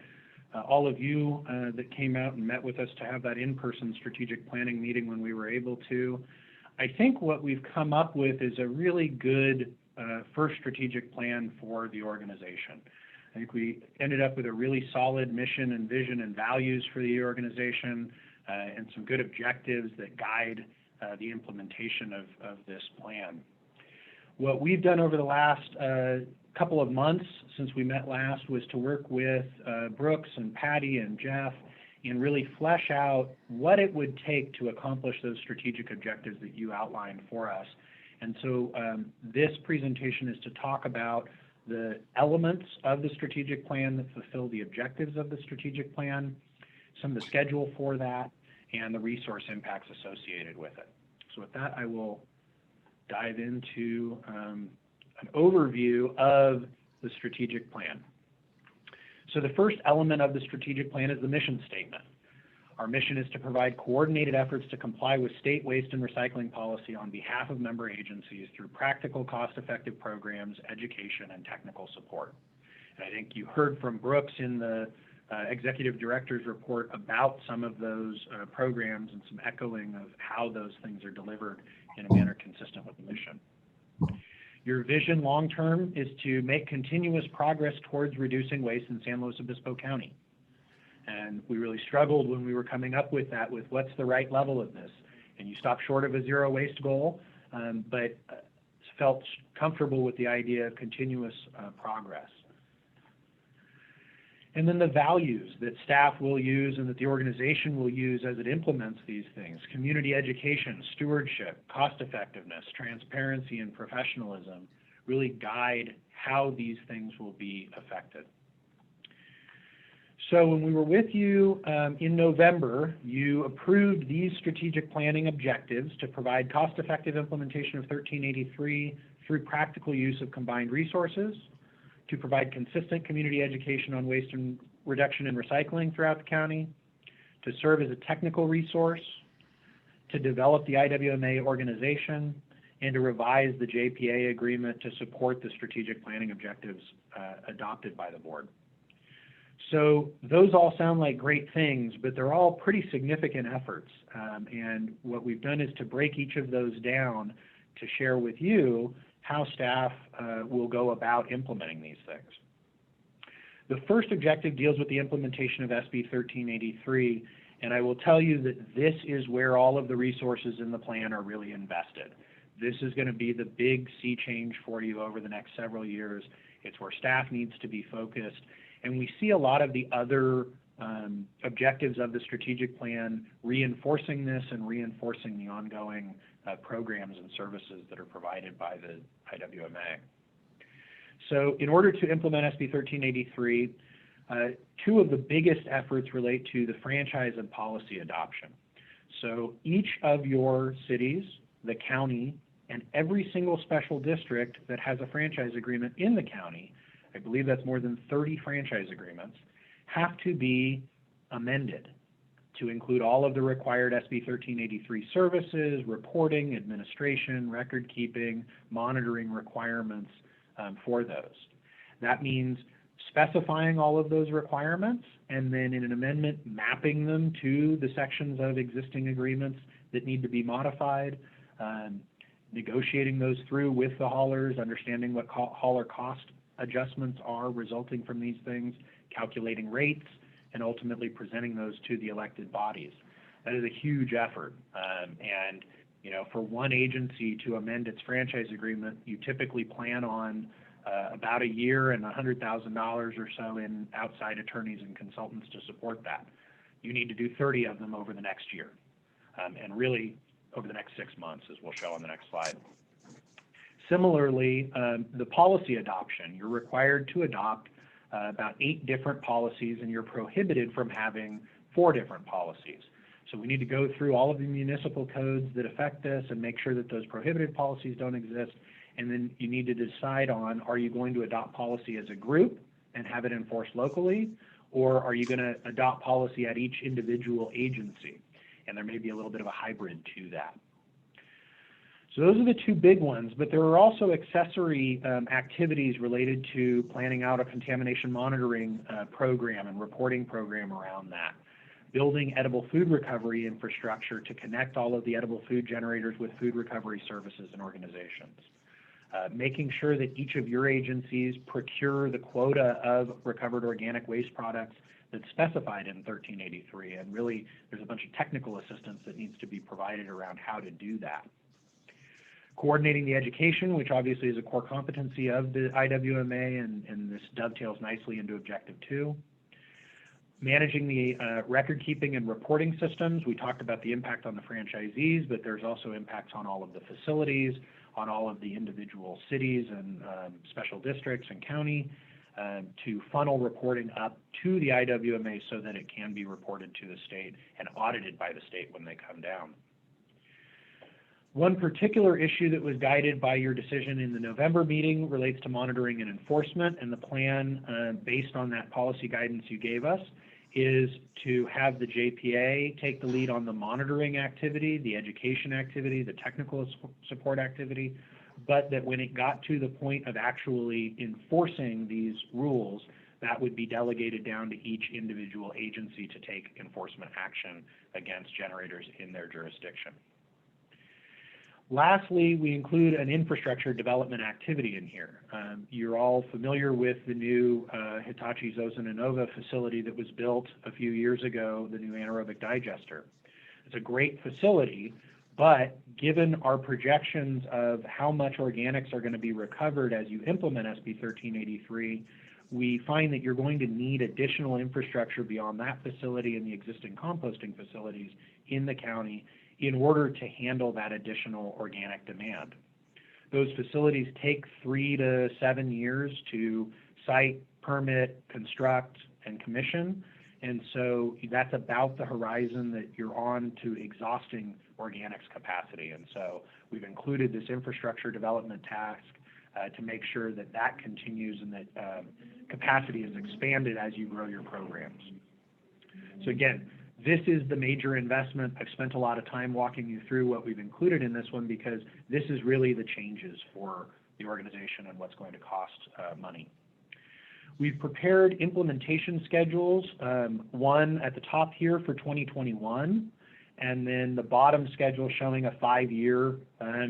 all of you that came out and met with us to have that in-person strategic planning meeting when we were able to. I think what we've come up with is a really good first strategic plan for the organization. I think we ended up with a really solid mission and vision and values for the organization, and some good objectives that guide the implementation of this plan. What we've done over the last couple of months since we met last was to work with Brooks and Patty and Jeff and really flesh out what it would take to accomplish those strategic objectives that you outlined for us. And so this presentation is to talk about the elements of the strategic plan that fulfill the objectives of the strategic plan, some of the schedule for that, and the resource impacts associated with it. So with that, I will dive into an overview of the strategic plan. So the first element of the strategic plan is the mission statement. Our mission is to provide coordinated efforts to comply with state waste and recycling policy on behalf of member agencies through practical, cost-effective programs, education, and technical support. And I think you heard from Brooks in the executive director's report about some of those programs and some echoing of how those things are delivered in a manner consistent with the mission. Your vision long-term is to make continuous progress towards reducing waste in San Luis Obispo County. And we really struggled when we were coming up with that, with what's the right level of this. And you stop short of a zero waste goal, but felt comfortable with the idea of continuous progress. And then the values that staff will use and that the organization will use as it implements these things: community education, stewardship, cost effectiveness, transparency, and professionalism really guide how these things will be affected. So when we were with you in November, you approved these strategic planning objectives to provide cost-effective implementation of 1383 through practical use of combined resources, to provide consistent community education on waste and reduction and recycling throughout the county, to serve as a technical resource, to develop the IWMA organization, and to revise the JPA agreement to support the strategic planning objectives adopted by the board. So those all sound like great things, but they're all pretty significant efforts. And what we've done is to break each of those down to share with you how staff will go about implementing these things. The first objective deals with the implementation of SB 1383, and I will tell you that this is where all of the resources in the plan are really invested. This is going to be the big sea change for you over the next several years. It's where staff needs to be focused. And we see a lot of the other objectives of the strategic plan reinforcing this and reinforcing the ongoing programs and services that are provided by the IWMA. So in order to implement SB 1383, two of the biggest efforts relate to the franchise and policy adoption. So each of your cities, the county, and every single special district that has a franchise agreement in the county, I believe that's more than 30 franchise agreements, have to be amended to include all of the required SB 1383 services, reporting, administration, record keeping, monitoring requirements for those. That means specifying all of those requirements and then in an amendment mapping them to the sections of existing agreements that need to be modified, negotiating those through with the haulers, understanding what hauler cost adjustments are resulting from these things, calculating rates, and ultimately presenting those to the elected bodies. That is a huge effort. And you know, for one agency to amend its franchise agreement, you typically plan on about a year and $100,000 or so in outside attorneys and consultants to support that. You need to do 30 of them over the next year, and really over the next 6 months, as we'll show on the next slide. Similarly, the policy adoption, you're required to adopt about 8 different policies, and you're prohibited from having 4 different policies. So we need to go through all of the municipal codes that affect this and make sure that those prohibited policies don't exist. And then you need to decide on, are you going to adopt policy as a group and have it enforced locally, or are you going to adopt policy at each individual agency? And there may be a little bit of a hybrid to that. So those are the 2 big ones, but there are also accessory activities related to planning out a contamination monitoring program and reporting program around that. Building edible food recovery infrastructure to connect all of the edible food generators with food recovery services and organizations. Making sure that each of your agencies procure the quota of recovered organic waste products that's specified in 1383. And really, there's a bunch of technical assistance that needs to be provided around how to do that. Coordinating the education, which obviously is a core competency of the IWMA, and this dovetails nicely into Objective 2. Managing the record keeping and reporting systems. We talked about the impact on the franchisees, but there's also impacts on all of the facilities, on all of the individual cities and special districts and county, to funnel reporting up to the IWMA so that it can be reported to the state and audited by the state when they come down. One particular issue that was guided by your decision in the November meeting relates to monitoring and enforcement, and the plan based on that policy guidance you gave us is to have the JPA take the lead on the monitoring activity, the education activity, the technical support activity, but that when it got to the point of actually enforcing these rules, that would be delegated down to each individual agency to take enforcement action against generators in their jurisdiction. Lastly, we include an infrastructure development activity in here. You're all familiar with the new Hitachi Zosen facility that was built a few years ago, the new anaerobic digester. It's a great facility, but given our projections of how much organics are going to be recovered as you implement SB 1383, we find that you're going to need additional infrastructure beyond that facility and the existing composting facilities in the county in order to handle that additional organic demand. Those facilities take 3 to 7 years to site, permit, construct, and commission. And so that's about the horizon that you're on to exhausting organics capacity. And so we've included this infrastructure development task to make sure that that continues and that capacity is expanded as you grow your programs. So again, this is the major investment. I've spent a lot of time walking you through what we've included in this one because this is really the changes for the organization and what's going to cost money. We've prepared implementation schedules, one at the top here for 2021, and then the bottom schedule showing a 5-year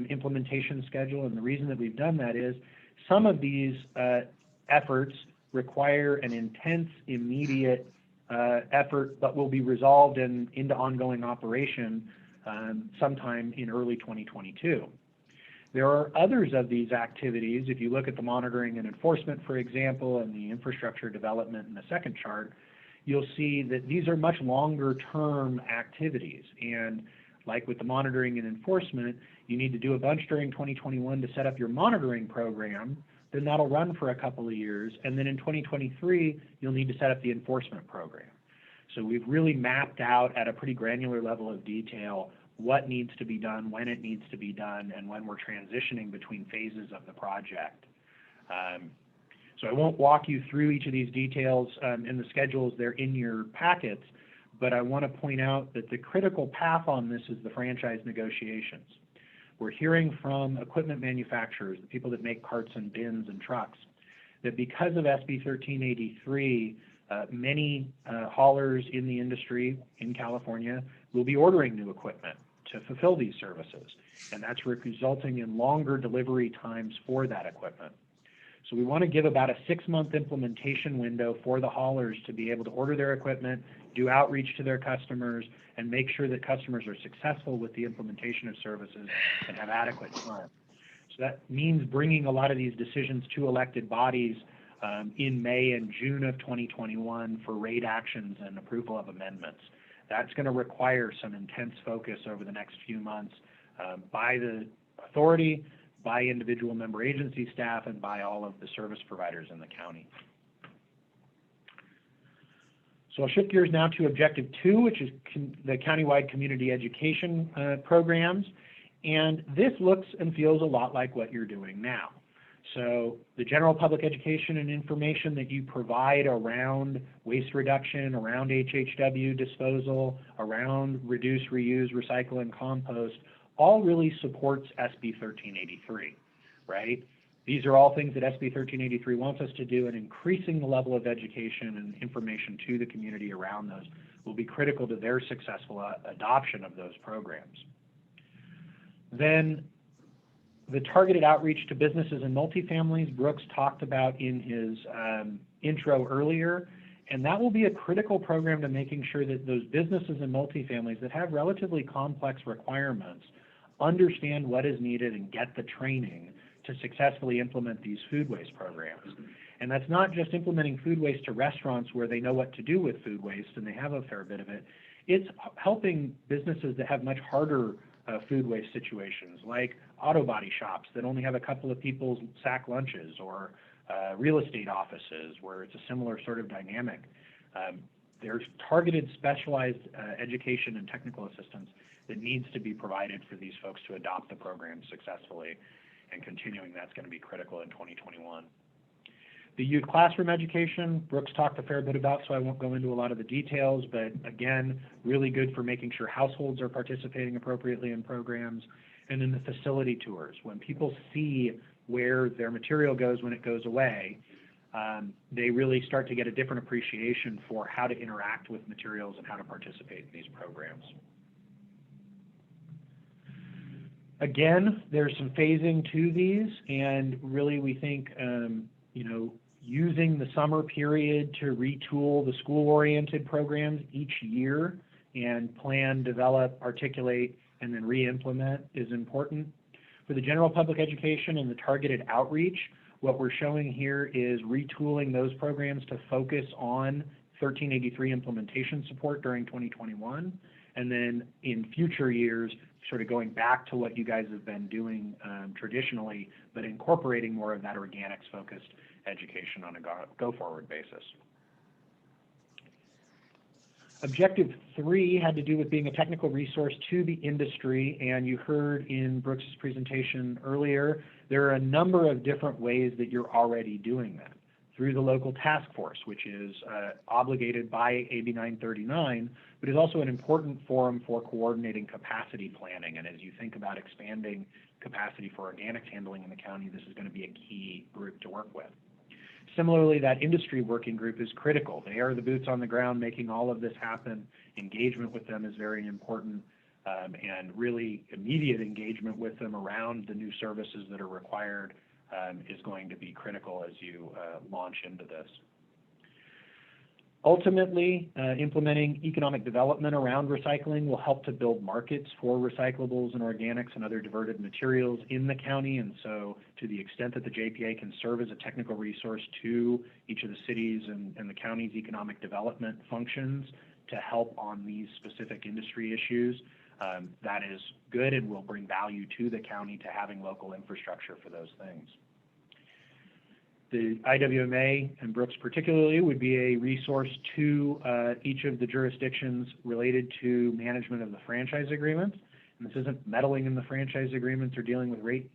implementation schedule. And the reason that we've done that is some of these efforts require an intense, immediate effort, but will be resolved into ongoing operation sometime in early 2022. There are others of these activities. If you look at the monitoring and enforcement, for example, and the infrastructure development in the second chart, you'll see that these are much longer term activities. And like with the monitoring and enforcement, you need to do a bunch during 2021 to set up your monitoring program. Then that'll run for a couple of years. And then in 2023, you'll need to set up the enforcement program. So we've really mapped out at a pretty granular level of detail what needs to be done, when it needs to be done, and when we're transitioning between phases of the project. So I won't walk you through each of these details in the schedules. They're in your packets, but I want to point out that the critical path on this is the franchise negotiations. We're hearing from equipment manufacturers, the people that make carts and bins and trucks, that because of SB 1383, many haulers in the industry in California will be ordering new equipment to fulfill these services. And that's resulting in longer delivery times for that equipment. So we want to give about a 6-month implementation window for the haulers to be able to order their equipment, do outreach to their customers, and make sure that customers are successful with the implementation of services and have adequate time. So that means bringing a lot of these decisions to elected bodies in May and June of 2021 for rate actions and approval of amendments. That's going to require some intense focus over the next few months by the authority, by individual member agency staff, and by all of the service providers in the county. So I'll shift gears now to Objective 2, which is the countywide community education programs. And this looks and feels a lot like what you're doing now. So the general public education and information that you provide around waste reduction, around HHW disposal, around reduce, reuse, recycle, and compost, all really supports SB 1383, right? These are all things that SB 1383 wants us to do, and increasing the level of education and information to the community around those will be critical to their successful adoption of those programs. Then the targeted outreach to businesses and multifamilies, Brooks talked about in his intro earlier, and that will be a critical program to making sure that those businesses and multifamilies that have relatively complex requirements understand what is needed and get the training to successfully implement these food waste programs. And that's not just implementing food waste to restaurants where they know what to do with food waste and they have a fair bit of it. It's helping businesses that have much harder food waste situations, like auto body shops that only have a couple of people's sack lunches, or real estate offices where it's a similar sort of dynamic. There's targeted specialized education and technical assistance that needs to be provided for these folks to adopt the program successfully, and continuing that's going to be critical in 2021. The youth classroom education, Brooks talked a fair bit about, so I won't go into a lot of the details, but again, really good for making sure households are participating appropriately in programs. And then the facility tours, when people see where their material goes when it goes away, they really start to get a different appreciation for how to interact with materials and how to participate in these programs. Again, there's some phasing to these, and really we think, using the summer period to retool the school-oriented programs each year and plan, develop, articulate, and then re-implement is important. For the general public education and the targeted outreach, what we're showing here is retooling those programs to focus on 1383 implementation support during 2021, and then in future years, sort of going back to what you guys have been doing traditionally, but incorporating more of that organics-focused education on a go-forward basis. Objective 3 had to do with being a technical resource to the industry, and you heard in Brooks's presentation earlier, there are a number of different ways that you're already doing that. Through the local task force, which is obligated by AB 939, but is also an important forum for coordinating capacity planning. And as you think about expanding capacity for organics handling in the county, this is going to be a key group to work with. Similarly, that industry working group is critical. They are the boots on the ground making all of this happen. Engagement with them is very important, and really immediate engagement with them around the new services that are required is going to be critical as you launch into this. Ultimately, implementing economic development around recycling will help to build markets for recyclables and organics and other diverted materials in the county. And so to the extent that the JPA can serve as a technical resource to each of the cities and the county's economic development functions to help on these specific industry issues, that is good and will bring value to the county to having local infrastructure for those things. The IWMA, and Brooks particularly, would be a resource to each of the jurisdictions related to management of the franchise agreements. And this isn't meddling in the franchise agreements or dealing with rate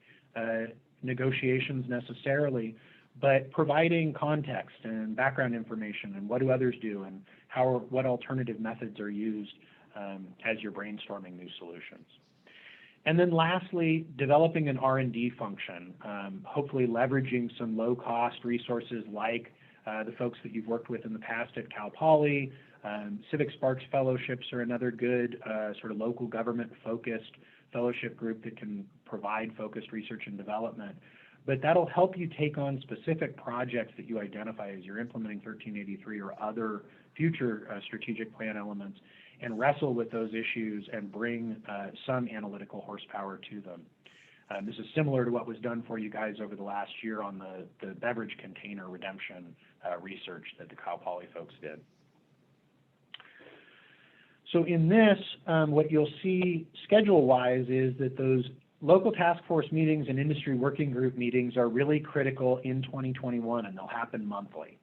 negotiations necessarily, but providing context and background information and what do others do and what alternative methods are used as you're brainstorming new solutions. And then lastly, developing an R&D function, hopefully leveraging some low-cost resources like the folks that you've worked with in the past at Cal Poly. Civic Sparks Fellowships are another good sort of local government-focused fellowship group that can provide focused research and development. But that'll help you take on specific projects that you identify as you're implementing 1383 or other future strategic plan elements, and wrestle with those issues and bring some analytical horsepower to them. This is similar to what was done for you guys over the last year on the beverage container redemption research that the Cal Poly folks did. So in this, what you'll see schedule-wise is that those local task force meetings and industry working group meetings are really critical in 2021, and they'll happen monthly.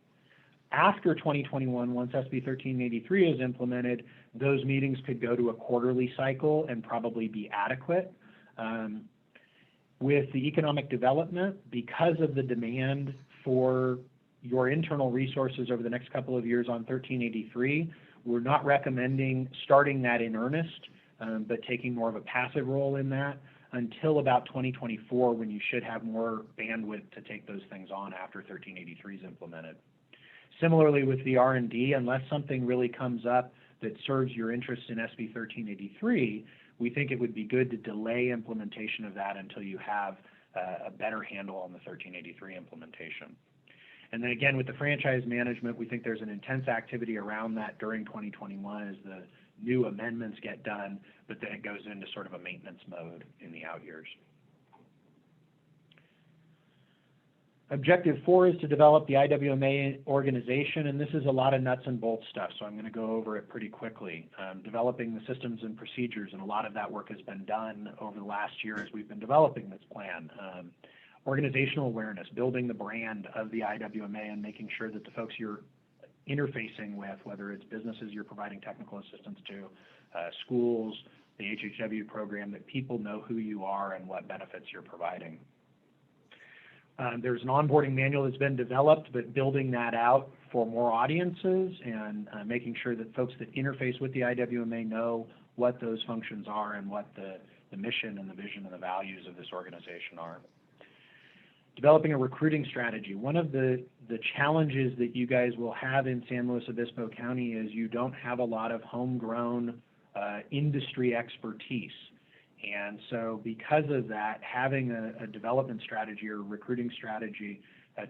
After 2021, once SB 1383 is implemented, those meetings could go to a quarterly cycle and probably be adequate. With the economic development, because of the demand for your internal resources over the next couple of years on 1383, we're not recommending starting that in earnest, but taking more of a passive role in that until about 2024, when you should have more bandwidth to take those things on after 1383 is implemented. Similarly with the R&D, unless something really comes up that serves your interest in SB 1383, we think it would be good to delay implementation of that until you have a better handle on the 1383 implementation. And then again, with the franchise management, we think there's an intense activity around that during 2021 as the new amendments get done, but then it goes into sort of a maintenance mode in the out years. Objective 4 is to develop the IWMA organization, and this is a lot of nuts and bolts stuff, so I'm going to go over it pretty quickly. Developing the systems and procedures, and a lot of that work has been done over the last year as we've been developing this plan. Organizational awareness, building the brand of the IWMA and making sure that the folks you're interfacing with, whether it's businesses you're providing technical assistance to, schools, the HHW program, that people know who you are and what benefits you're providing. There's an onboarding manual that's been developed, but building that out for more audiences and making sure that folks that interface with the IWMA know what those functions are and what the mission and the vision and the values of this organization are. Developing a recruiting strategy. One of the challenges that you guys will have in San Luis Obispo County is you don't have a lot of homegrown industry expertise. And so because of that, having a development strategy or recruiting strategy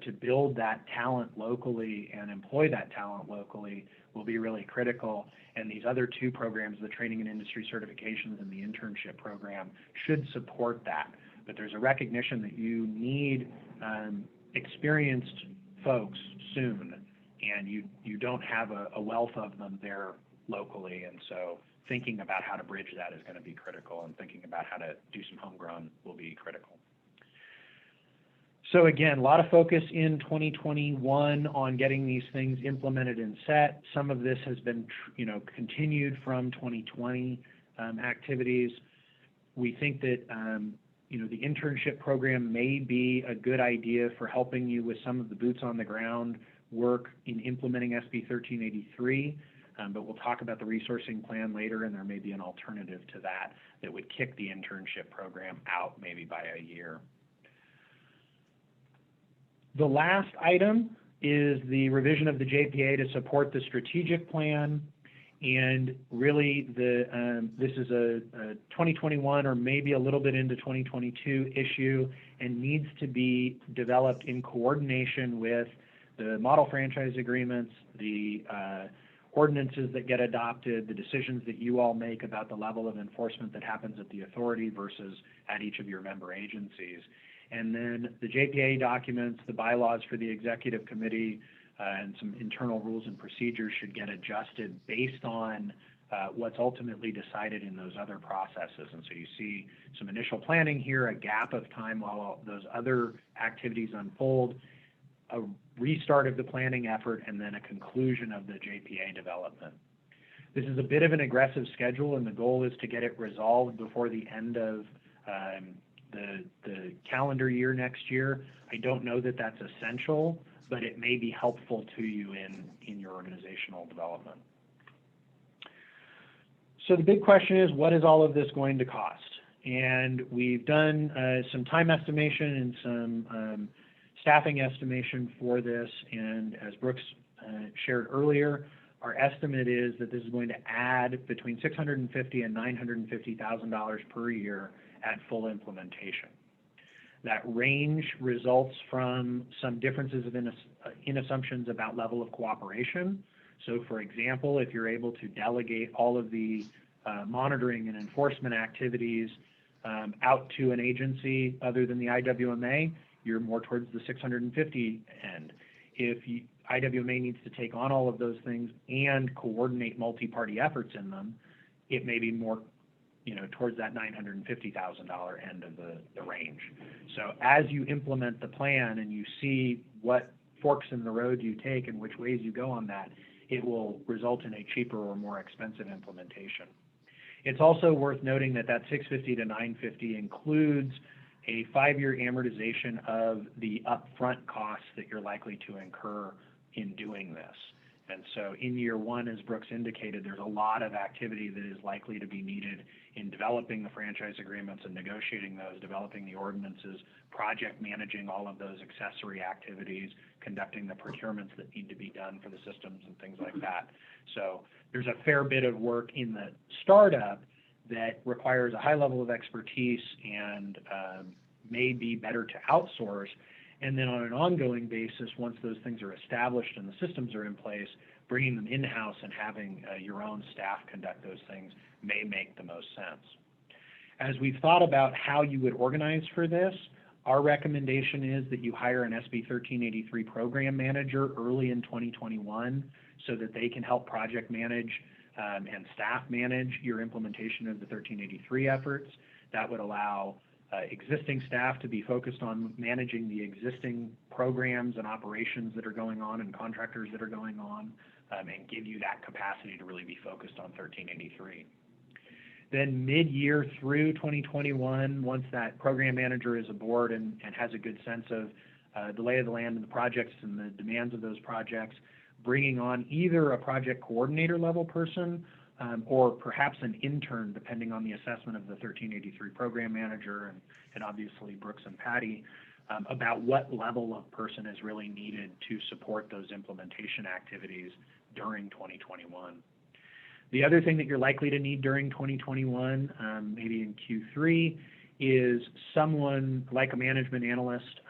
to build that talent locally and employ that talent locally will be really critical. And these other two programs, the training and industry certifications and the internship program, should support that. But there's a recognition that you need experienced folks soon, and you don't have a wealth of them there locally. And so thinking about how to bridge that is going to be critical, and thinking about how to do some homegrown will be critical. So again, a lot of focus in 2021 on getting these things implemented and set. Some of this has been, continued from 2020 activities. We think that, the internship program may be a good idea for helping you with some of the boots on the ground work in implementing SB 1383. But we'll talk about the resourcing plan later, and there may be an alternative to that that would kick the internship program out maybe by a year. The last item is the revision of the JPA to support the strategic plan. And really, this is a 2021 or maybe a little bit into 2022 issue, and needs to be developed in coordination with the model franchise agreements, the ordinances that get adopted, the decisions that you all make about the level of enforcement that happens at the authority versus at each of your member agencies. And then the JPA documents, the bylaws for the executive committee, and some internal rules and procedures should get adjusted based on what's ultimately decided in those other processes. And so you see some initial planning here, a gap of time while those other activities unfold, a restart of the planning effort, and then a conclusion of the JPA development. This is a bit of an aggressive schedule, and the goal is to get it resolved before the end of the calendar year next year. I don't know that that's essential, but it may be helpful to you in your organizational development. So the big question is, what is all of this going to cost? And we've done some time estimation and some staffing estimation for this, and as Brooks shared earlier, our estimate is that this is going to add between $650,000 and $950,000 per year at full implementation. That range results from some differences in assumptions about level of cooperation. So for example, if you're able to delegate all of the monitoring and enforcement activities out to an agency other than the IWMA, you're more towards the 650 end. If IWMA needs to take on all of those things and coordinate multi-party efforts in them, it may be more towards that $950,000 end of the range. So as you implement the plan and you see what forks in the road you take and which ways you go on that, it will result in a cheaper or more expensive implementation. It's also worth noting that that 650 to 950 includes a 5-year amortization of the upfront costs that you're likely to incur in doing this. And so in year one, as Brooks indicated, there's a lot of activity that is likely to be needed in developing the franchise agreements and negotiating those, developing the ordinances, project managing all of those accessory activities, conducting the procurements that need to be done for the systems and things like that. So there's a fair bit of work in the startup that requires a high level of expertise and may be better to outsource. And then on an ongoing basis, once those things are established and the systems are in place, bringing them in-house and having your own staff conduct those things may make the most sense. As we've thought about how you would organize for this, Our recommendation is that you hire an SB 1383 program manager early in 2021 so that they can help project manage and staff manage your implementation of the 1383 efforts. That would allow existing staff to be focused on managing the existing programs and operations that are going on and contractors that are going on, and give you that capacity to really be focused on 1383. Then mid-year through 2021, once that program manager is aboard and has a good sense of the lay of the land and the projects and the demands of those projects, bringing on either a project coordinator level person or perhaps an intern, depending on the assessment of the 1383 program manager and obviously Brooks and Patty, about what level of person is really needed to support those implementation activities during 2021. The other thing that you're likely to need during 2021, maybe in Q3, is someone like a management analyst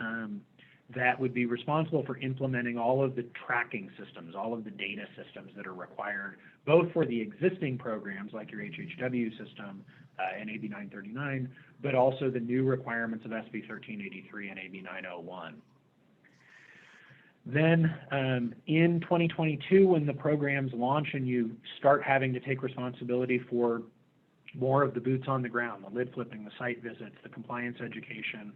that would be responsible for implementing all of the tracking systems, all of the data systems that are required, both for the existing programs like your HHW system and AB 939, but also the new requirements of SB 1383 and AB 901. Then in 2022, when the programs launch and you start having to take responsibility for more of the boots on the ground, the lid flipping, the site visits, the compliance education,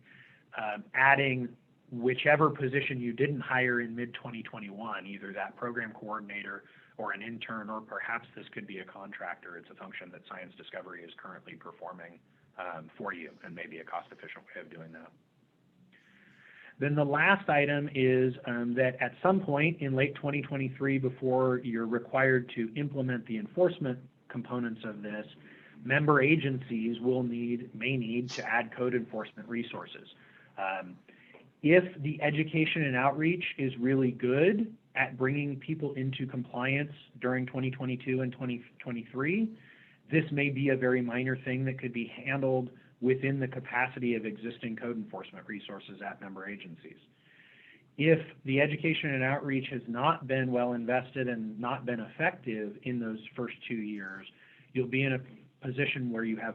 adding whichever position you didn't hire in mid-2021, either that program coordinator or an intern, or perhaps this could be a contractor. It's a function that Science Discovery is currently performing for you, and maybe a cost-efficient way of doing that. Then the last item is that at some point in late 2023, before you're required to implement the enforcement components of this, member agencies may need to add code enforcement resources. If the education and outreach is really good at bringing people into compliance during 2022 and 2023, this may be a very minor thing that could be handled within the capacity of existing code enforcement resources at member agencies. If the education and outreach has not been well invested and not been effective in those first 2 years, you'll be in a position where you have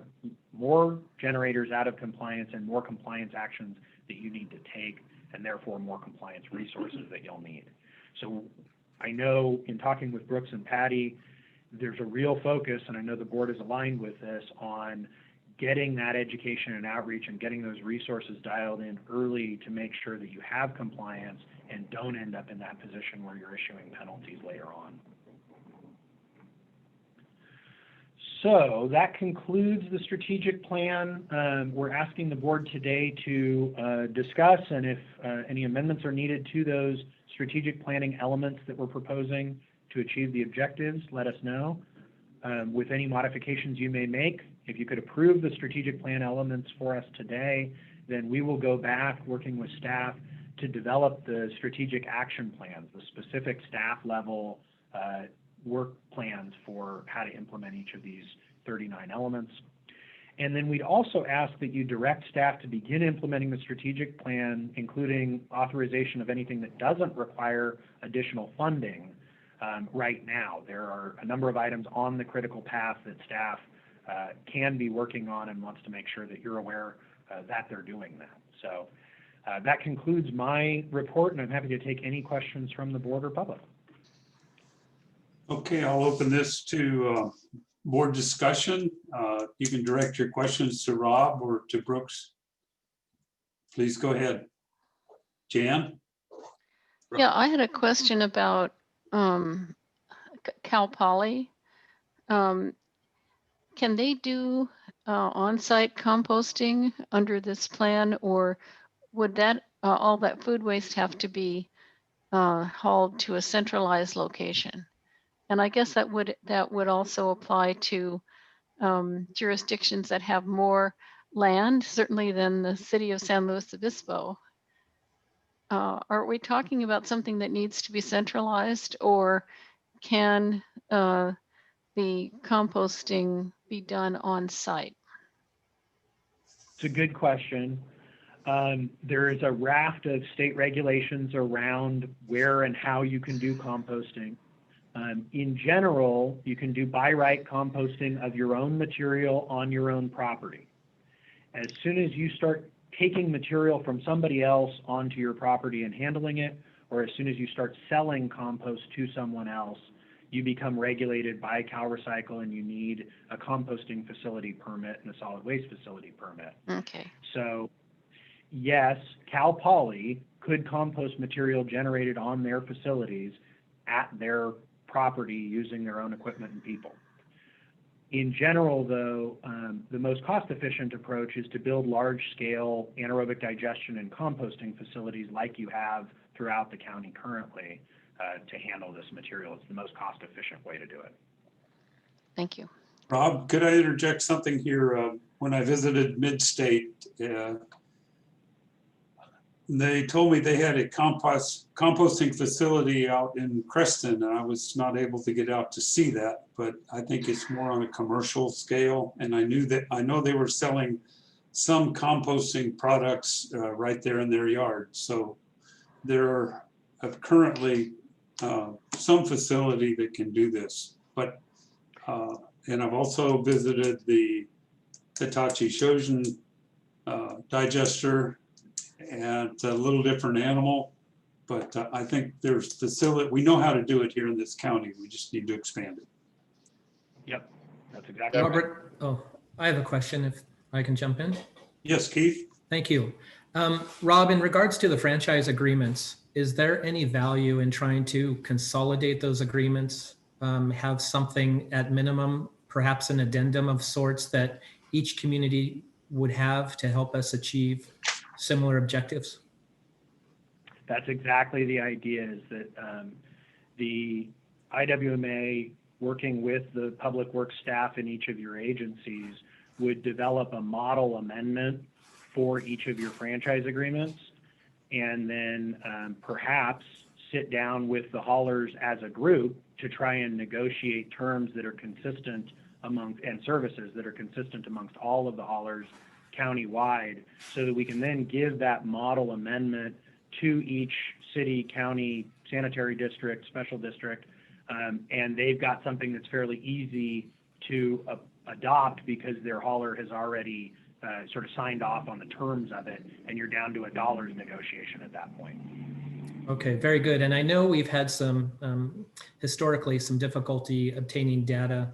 more generators out of compliance and more compliance actions that you need to take, and therefore more compliance resources that you'll need. So I know in talking with Brooks and Patty, there's a real focus, and I know the board is aligned with this, on getting that education and outreach and getting those resources dialed in early to make sure that you have compliance and don't end up in that position where you're issuing penalties later on. So that concludes the strategic plan. We're asking the board today to discuss, and if any amendments are needed to those strategic planning elements that we're proposing to achieve the objectives, let us know. With any modifications you may make, if you could approve the strategic plan elements for us today, then we will go back working with staff to develop the strategic action plans, the specific staff level work plans for how to implement each of these 39 elements. And then we'd also ask that you direct staff to begin implementing the strategic plan, including authorization of anything that doesn't require additional funding right now. There are a number of items on the critical path that staff can be working on and wants to make sure that you're aware that they're doing that. So that concludes my report, and I'm happy to take any questions from the board or public.
Okay, I'll open this to board discussion. You can direct your questions to Rob or to Brooks. Please go ahead. Jan?
Yeah, I had a question about Cal Poly. Can they do on-site composting under this plan, or would that all that food waste have to be hauled to a centralized location? And I guess that would also apply to jurisdictions that have more land, certainly than the city of San Luis Obispo. Are we talking about something that needs to be centralized, or can the composting be done on site?
It's a good question. There is a raft of state regulations around where and how you can do composting. In general, you can do by right composting of your own material on your own property. As soon as you start taking material from somebody else onto your property and handling it, or as soon as you start selling compost to someone else, you become regulated by CalRecycle and you need a composting facility permit and a solid waste facility permit.
Okay.
So yes, Cal Poly could compost material generated on their facilities at their property using their own equipment and people. In general, though, the most cost-efficient approach is to build large-scale anaerobic digestion and composting facilities like you have throughout the county currently to handle this material. It's the most cost-efficient way to do it.
Thank you.
Rob, could I interject something here? When I visited Midstate, they told me they had a composting facility out in Creston, and I was not able to get out to see that, but I think it's more on a commercial scale. And I know they were selling some composting products right there in their yard. So there are currently some facility that can do this, but and I've also visited the Hitachi Shoujin digester, and it's a little different animal, but I think there's facility, we know how to do it here in this county. We just need to expand it.
Yep, that's exactly right.
Robert, oh, I have a question if I can jump in.
Yes, Keith.
Thank you. Rob, in regards to the franchise agreements, is there any value in trying to consolidate those agreements, have something at minimum, perhaps an addendum of sorts that each community would have to help us achieve similar objectives?
That's exactly the idea, is that the IWMA, working with the public works staff in each of your agencies, would develop a model amendment for each of your franchise agreements, and then perhaps sit down with the haulers as a group to try and negotiate terms that are consistent and services that are consistent amongst all of the haulers countywide, so that we can then give that model amendment to each city, county, sanitary district, special district, and they've got something that's fairly easy to adopt because their hauler has already sort of signed off on the terms of it, and you're down to a dollars negotiation at that point.
Okay, very good. And I know we've had some, historically, some difficulty obtaining data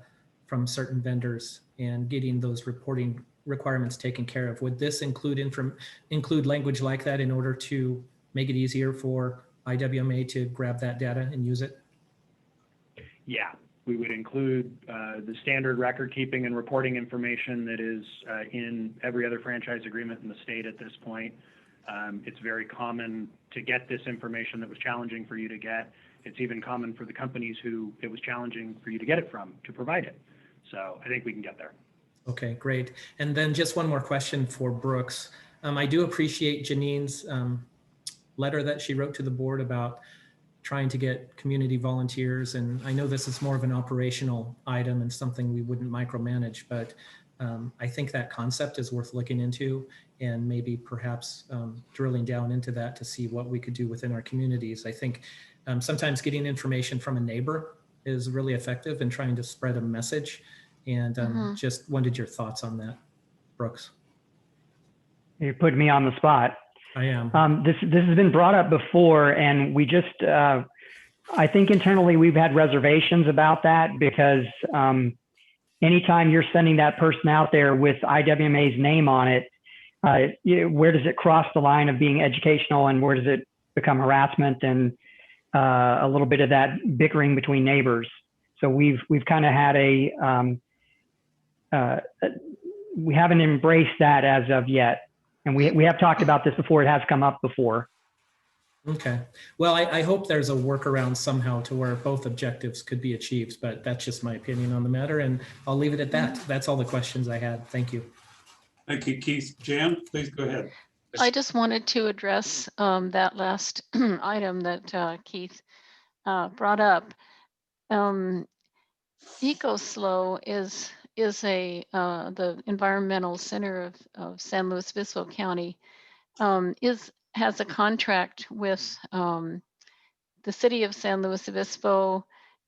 from certain vendors and getting those reporting requirements taken care of. Would this include language like that in order to make it easier for IWMA to grab that data and use it?
Yeah, we would include the standard record keeping and reporting information that is in every other franchise agreement in the state at this point. It's very common to get this information that was challenging for you to get. It's even common for the companies who it was challenging for you to get it from to provide it. So I think we can get there.
Okay, great. And then just one more question for Brooks. I do appreciate Janine's letter that she wrote to the board about trying to get community volunteers. And I know this is more of an operational item and something we wouldn't micromanage, but I think that concept is worth looking into, and maybe perhaps drilling down into that to see what we could do within our communities. I think sometimes getting information from a neighbor is really effective in trying to spread a message. And just wanted your thoughts on that, Brooks.
You put me on the spot.
I am.
This has been brought up before, and we just, I think internally we've had reservations about that, because anytime you're sending that person out there with IWMA's name on it, where does it cross the line of being educational, and where does it become harassment and a little bit of that bickering between neighbors? So we've kind of had we haven't embraced that as of yet. And we have talked about this before. It has come up before.
Okay. Well, I hope there's a workaround somehow to where both objectives could be achieved, but that's just my opinion on the matter, and I'll leave it at that. That's all the questions I had. Thank you.
Thank you, Keith. Jan, please go ahead.
I just wanted to address that last item that Keith brought up. EcoSlow is the environmental center of San Luis Obispo County, has a contract with the city of San Luis Obispo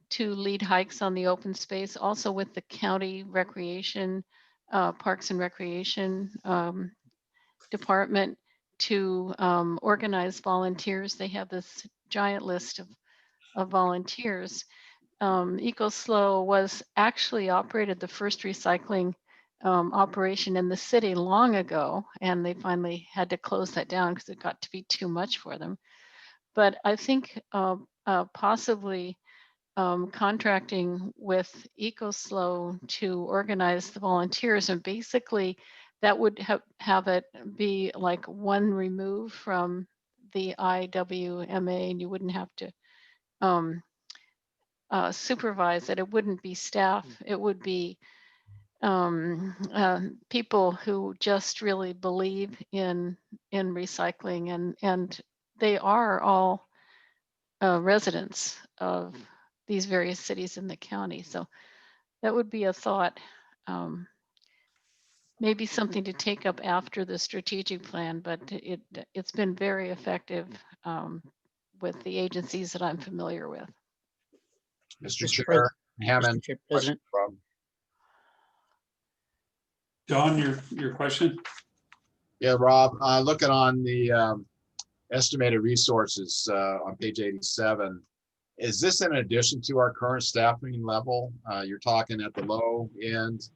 to lead hikes on the open space, also with the county recreation, parks and recreation department to organize volunteers. They have this giant list of volunteers. EcoSlow was actually operated the first recycling operation in the city long ago, and they finally had to close that down because it got to be too much for them. But I think possibly contracting with EcoSlow to organize the volunteers, and basically that would have it be like one remove from the IWMA, and you wouldn't have to supervise it. It wouldn't be staff. It would be people who just really believe in recycling, and they are all residents of these various cities in the county. So that would be a thought, maybe something to take up after the strategic plan, but it's been very effective with the agencies that I'm familiar with.
Mr. Chair, Hammond.
Mr. President.
Don, your question?
Yeah, Rob, looking on the estimated resources on page 87, is this in addition to our current staffing level? You're talking at the low end,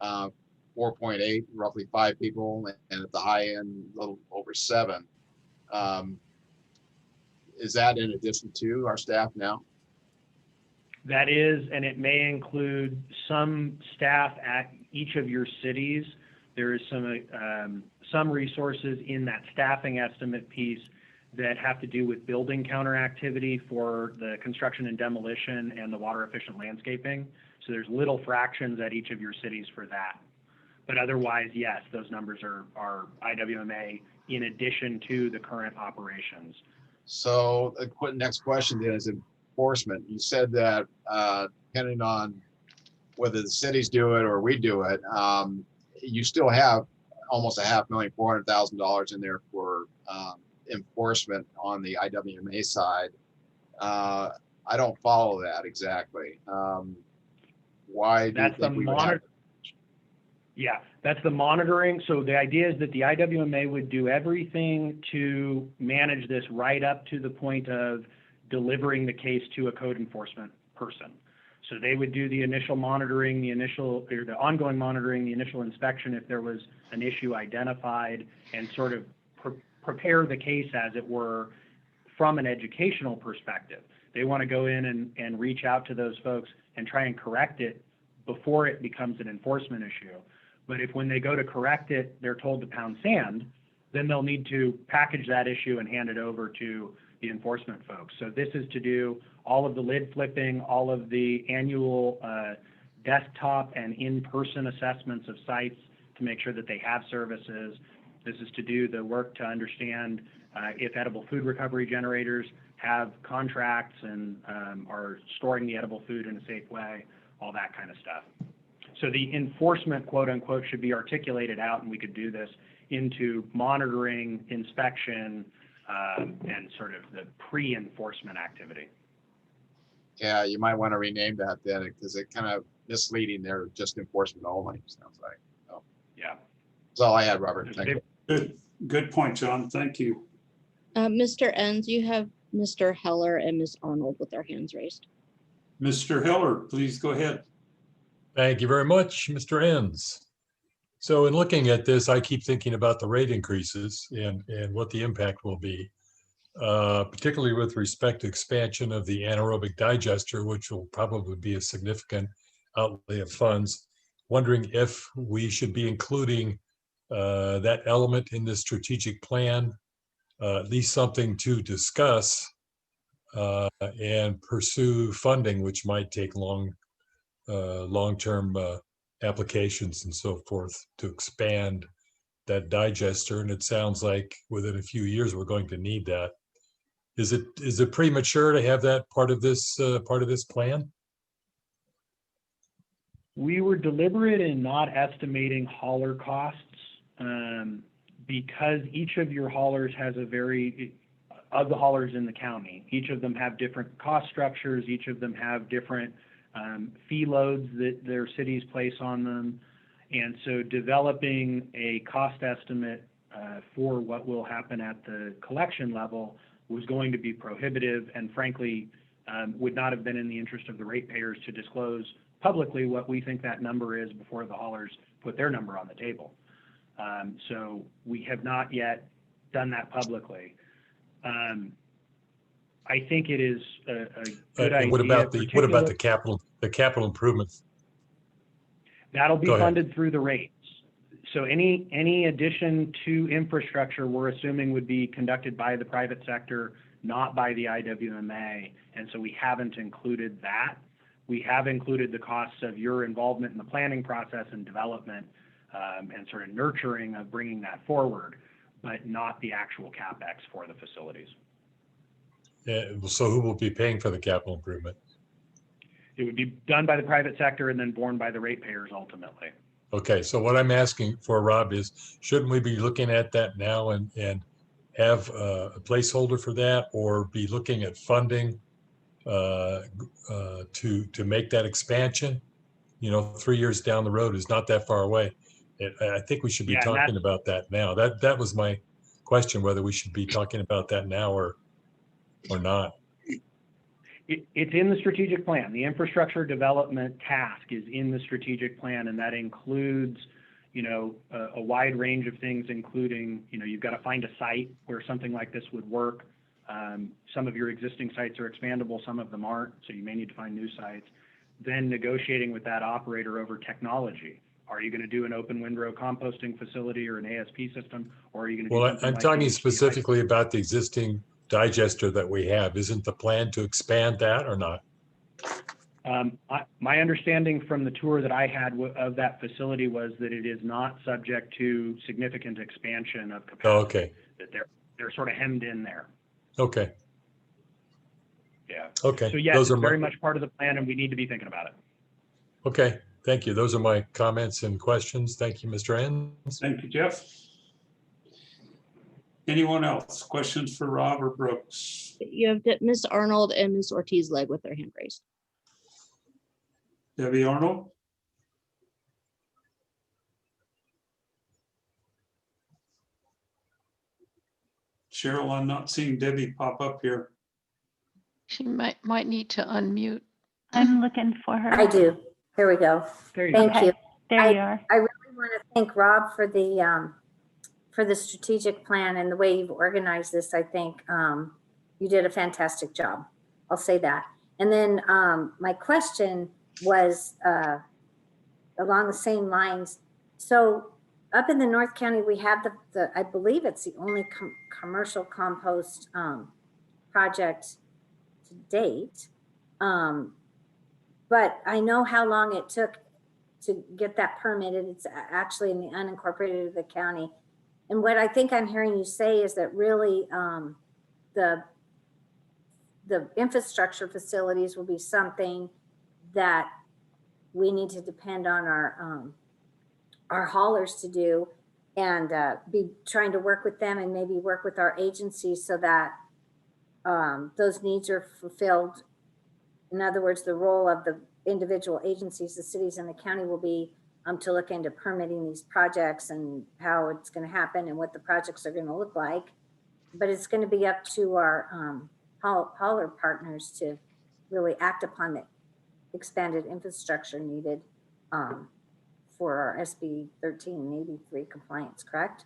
4.8, roughly 5 people, and at the high end, a little over 7. Is that in addition to our staff now?
That is, and it may include some staff at each of your cities. There is some resources in that staffing estimate piece that have to do with building counter activity for the construction and demolition and the water efficient landscaping. So there's little fractions at each of your cities for that. But otherwise, yes, those numbers are IWMA in addition to the current operations.
So the next question then is enforcement. You said that depending on whether the cities do it or we do it, you still have almost $5,400,000 in there for enforcement on the IWMA side. I don't follow that exactly. Why do you think we would have?
Yeah, that's the monitoring. So the idea is that the IWMA would do everything to manage this right up to the point of delivering the case to a code enforcement person. So they would do the initial monitoring, the ongoing monitoring, the initial inspection if there was an issue identified, and sort of prepare the case, as it were, from an educational perspective. They want to go in and reach out to those folks and try and correct it before it becomes an enforcement issue. But if when they go to correct it, they're told to pound sand, then they'll need to package that issue and hand it over to the enforcement folks. So this is to do all of the lid flipping, all of the annual desktop and in-person assessments of sites to make sure that they have services. This is to do the work to understand if edible food recovery generators have contracts and are storing the edible food in a safe way, all that kind of stuff. So the enforcement, quote unquote, should be articulated out, and we could do this into monitoring, inspection, and sort of the pre-enforcement activity.
Yeah, you might want to rename that then, because it kind of misleading there, just enforcement only, sounds like. So,
yeah.
That's all I had, Robert. Thank you.
Good point, John. Thank you.
Mr. Enns, you have Mr. Heller and Ms. Arnold with their hands raised.
Mr. Heller, please go ahead.
Thank you very much, Mr. Enns. So in looking at this, I keep thinking about the rate increases and what the impact will be, particularly with respect to expansion of the anaerobic digester, which will probably be a significant outlay of funds. Wondering if we should be including that element in this strategic plan, at least something to discuss and pursue funding, which might take long-term applications and so forth to expand that digester. And it sounds like within a few years we're going to need that. Is it premature to have that part of this plan?
We were deliberate in not estimating hauler costs because each of your haulers has of the haulers in the county, each of them have different cost structures, each of them have different fee loads that their cities place on them. And so developing a cost estimate for what will happen at the collection level was going to be prohibitive, and frankly, would not have been in the interest of the ratepayers to disclose publicly what we think that number is before the haulers put their number on the table. So we have not yet done that publicly. I think it is a good idea.
What about the capital improvements?
That'll be funded through the rates. So any addition to infrastructure, we're assuming would be conducted by the private sector, not by the IWMA. And so we haven't included that. We have included the costs of your involvement in the planning process and development and sort of nurturing of bringing that forward, but not the actual CapEx for the facilities.
So who will be paying for the capital improvement?
It would be done by the private sector and then borne by the ratepayers ultimately.
Okay, so what I'm asking for, Rob, is shouldn't we be looking at that now and have a placeholder for that, or be looking at funding to make that expansion? 3 years down the road is not that far away. I think we should be talking about that now. That was my question, whether we should be talking about that now or not.
It's in the strategic plan. The infrastructure development task is in the strategic plan, and that includes, a wide range of things, including, you've got to find a site where something like this would work. Some of your existing sites are expandable, some of them aren't, so you may need to find new sites. Then negotiating with that operator over technology. Are you going to do an open windrow composting facility or an ASP system, or are you going to do something
I'm
like
talking specifically about the existing digester that we have. Isn't the plan to expand that or not?
My understanding from the tour that I had of that facility was that it is not subject to significant expansion of capacity.
Oh, okay.
That they're sort of hemmed in there.
Okay.
Yeah.
Okay.
So yes, it's very much part of the plan, and we need to be thinking about it.
Okay. Thank you. Those are my comments and questions. Thank you, Mr. Enns.
Thank you, Jeff. Anyone else? Questions for Rob or Brooks?
You have Ms. Arnold and Ms. Ortiz Legg with their hand raised.
Debbie Arnold? Cheryl, I'm not seeing Debbie pop up here.
She might need to unmute.
I'm looking for her.
I do. Here we go. Thank you.
There you are.
I really want to thank Rob for the strategic plan and the way you've organized this. I think you did a fantastic job. I'll say that. And then my question was along the same lines. So up in the North County, we have the I believe it's the only commercial compost project to date. But I know how long it took to get that permitted. It's actually in the unincorporated of the county. And what I think I'm hearing you say is that really the infrastructure facilities will be something that we need to depend on our haulers to do, and be trying to work with them and maybe work with our agencies so that those needs are fulfilled. In other words, the role of the individual agencies, the cities and the county, will be to look into permitting these projects and how it's going to happen and what the projects are going to look like. But it's going to be up to our hauler partners to really act upon the expanded infrastructure needed for our SB 1383 compliance, correct?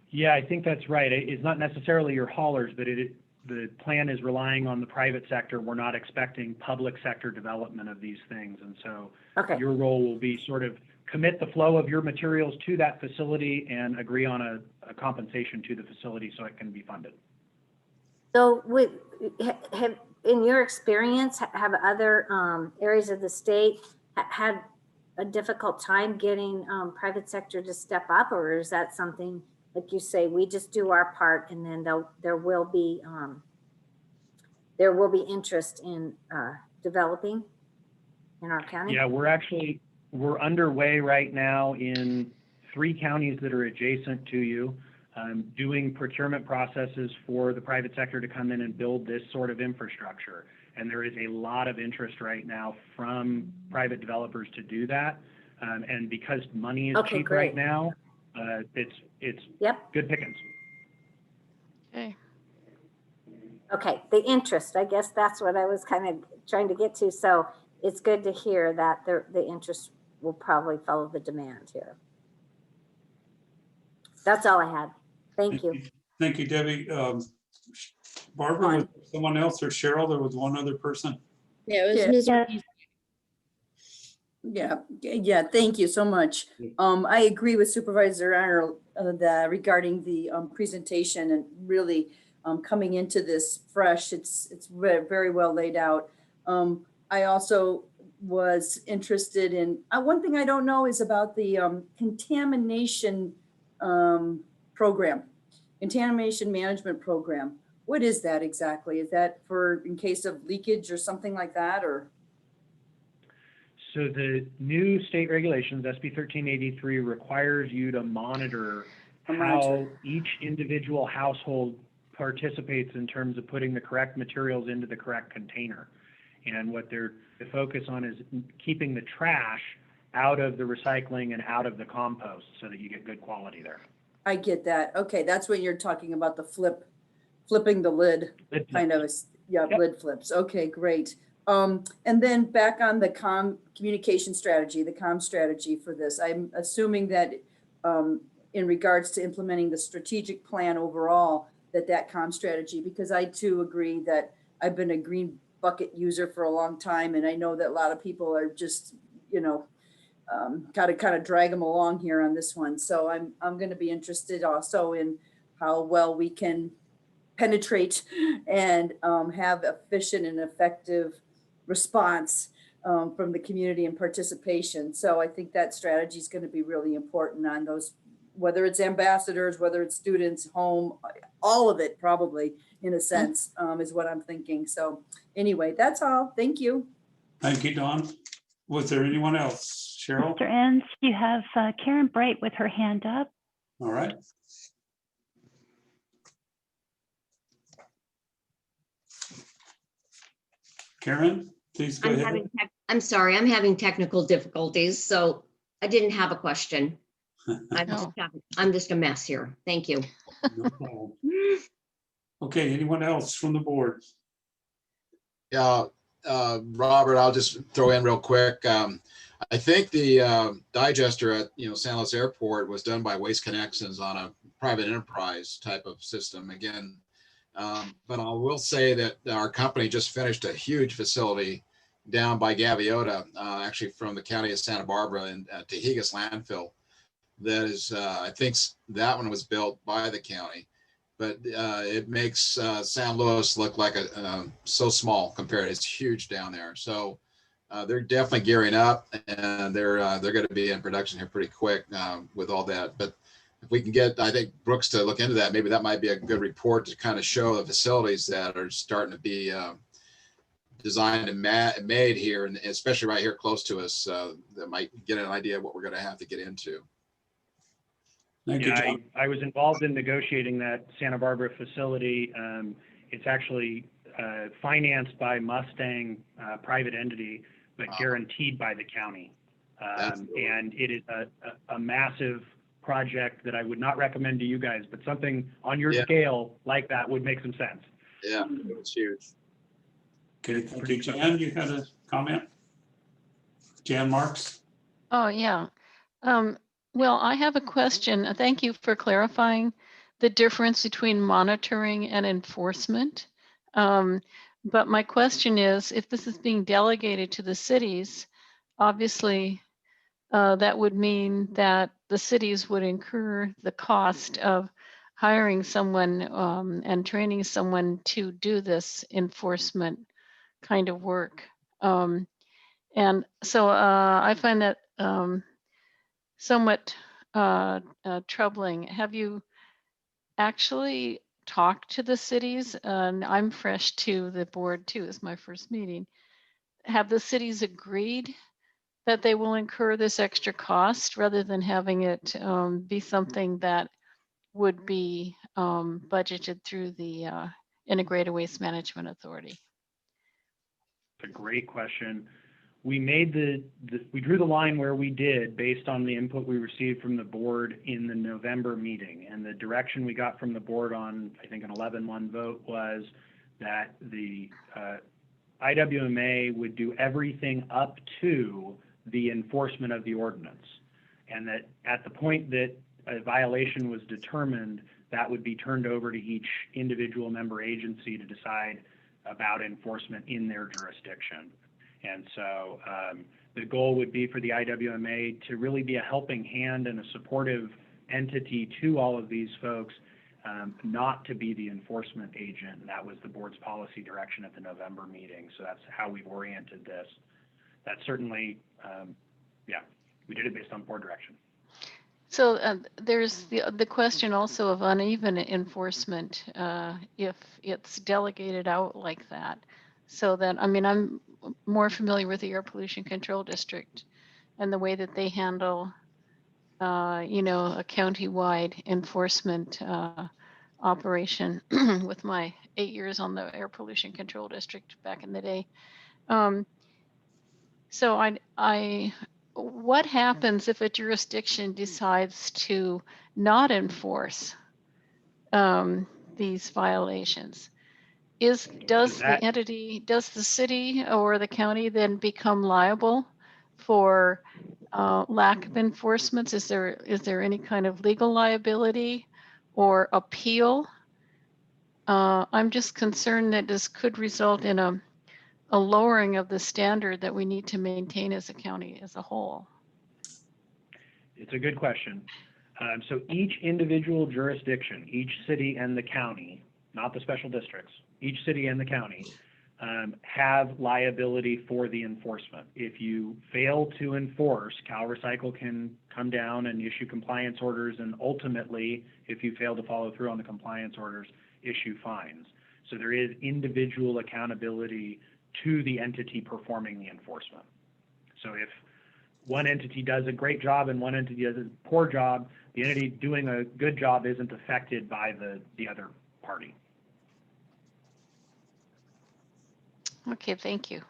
Yeah, I think that's right. It's not necessarily your haulers, but the plan is relying on the private sector. We're not expecting public sector development of these things. And so your role will be sort of commit the flow of your materials to that facility and agree on a compensation to the facility so it can be funded.
So in your experience, have other areas of the state had a difficult time getting private sector to step up, or is that something, like you say, we just do our part and then there will be interest in developing in our county?
Yeah, we're underway right now in 3 counties that are adjacent to you, doing procurement processes for the private sector to come in and build this sort of infrastructure. And there is a lot of interest right now from private developers to do that. And because money is cheap right now, it's
Yep.
good pickings.
Okay.
Okay, the interest, I guess that's what I was kind of trying to get to. So it's good to hear that the interest will probably follow the demand here. That's all I had. Thank you.
Thank you, Debbie. Barbara, was there someone else, or Cheryl? There was one other person.
Yeah, it was
Yeah.
Ms.
Yeah.
Ortiz.
Yeah, thank you so much. I agree with Supervisor Arnold regarding the presentation and really coming into this fresh. It's very well laid out. I also was interested in, one thing I don't know is about the contamination program, contamination management program. What is that exactly? Is that for in case of leakage or something like that, or?
So the new state regulations, SB 1383, requires you to monitor how each individual household participates in terms of putting the correct materials into the correct container. And what they're to focus on is keeping the trash out of the recycling and out of the compost so that you get good quality there.
I get that. Okay, that's what you're talking about, the flipping the lid, kind of, lid flips. Okay, great. And then back on the communication strategy, the comm strategy for this, I'm assuming that in regards to implementing the strategic plan overall, that comm strategy, because I too agree that I've been a green bucket user for a long time, and I know that a lot of people are just, got to kind of drag them along here on this one. So I'm going to be interested also in how well we can penetrate and have efficient and effective response from the community and participation. So I think that strategy is going to be really important on those, whether it's ambassadors, whether it's students, home, all of it probably in a sense is what I'm thinking. So anyway, that's all. Thank you.
Thank you, Dawn. Was there anyone else? Cheryl?
Mr. Enns, you have Karen Bright with her hand up.
All right. Karen, please go ahead.
I'm sorry, I'm having technical difficulties, so I didn't have a question. I'm just a mess here. Thank you.
No problem. Okay, anyone else from the board?
Yeah, Robert, I'll just throw in real quick. I think the digester at San Luis Airport was done by Waste Connections on a private enterprise type of system again. But I will say that our company just finished a huge facility down by Gaviota, actually from the county of Santa Barbara and Tehigas landfill. That is, I think that one was built by the county, but it makes San Luis look like so small compared. It's huge down there. So they're definitely gearing up, and they're going to be in production here pretty quick with all that. But if we can get, I think, Brooks to look into that, maybe that might be a good report to kind of show the facilities that are starting to be designed and made here, and especially right here close to us, that might get an idea of what we're going to have to get into.
Thank you, John.
I was involved in negotiating that Santa Barbara facility. It's actually financed by Mustang private entity, but guaranteed by the county. And it is a massive project that I would not recommend to you guys, but something on your scale like that would make some sense.
Yeah, it's huge.
Okay, thank you. Jan, you had a comment? Jan Marks?
Oh, yeah. Well, I have a question. Thank you for clarifying the difference between monitoring and enforcement. But my question is, if this is being delegated to the cities, obviously that would mean that the cities would incur the cost of hiring someone and training someone to do this enforcement kind of work. And so I find that somewhat troubling. Have you actually talked to the cities? And I'm fresh to the board too, it's my first meeting. Have the cities agreed that they will incur this extra cost rather than having it be something that would be budgeted through the Integrated Waste Management Authority?
It's a great question. we made we drew the line where we did based on the input we received from the board in the November meeting. And the direction we got from the board on, I think, an 11-1 vote was that the IWMA would do everything up to the enforcement of the ordinance. And that at the point that a violation was determined, that would be turned over to each individual member agency to decide about enforcement in their jurisdiction. And so the goal would be for the IWMA to really be a helping hand and a supportive entity to all of these folks, not to be the enforcement agent. And that was the board's policy direction at the November meeting. So that's how we've oriented this. That's certainly, yeah, we did it based on board direction.
So there's the question also of uneven enforcement if it's delegated out like that. So that, I mean, I'm more familiar with the Air Pollution Control District and the way that they handle, you know, a county-wide enforcement operation with my 8 years on the Air Pollution Control District back in the day. So what happens if a jurisdiction decides to not enforce these violations? Does the city or the county then become liable for lack of enforcement? Is there any kind of legal liability or appeal? I'm just concerned that this could result in a lowering of the standard that we need to maintain as a county as a whole.
It's a good question. So each individual jurisdiction, each city and the county, not the special districts, each city and the county have liability for the enforcement. If you fail to enforce, CalRecycle can come down and issue compliance orders, and ultimately, if you fail to follow through on the compliance orders, issue fines. So there is individual accountability to the entity performing the enforcement. So if one entity does a great job and one entity does a poor job, the entity doing a good job isn't affected by the other party.
Okay, thank you.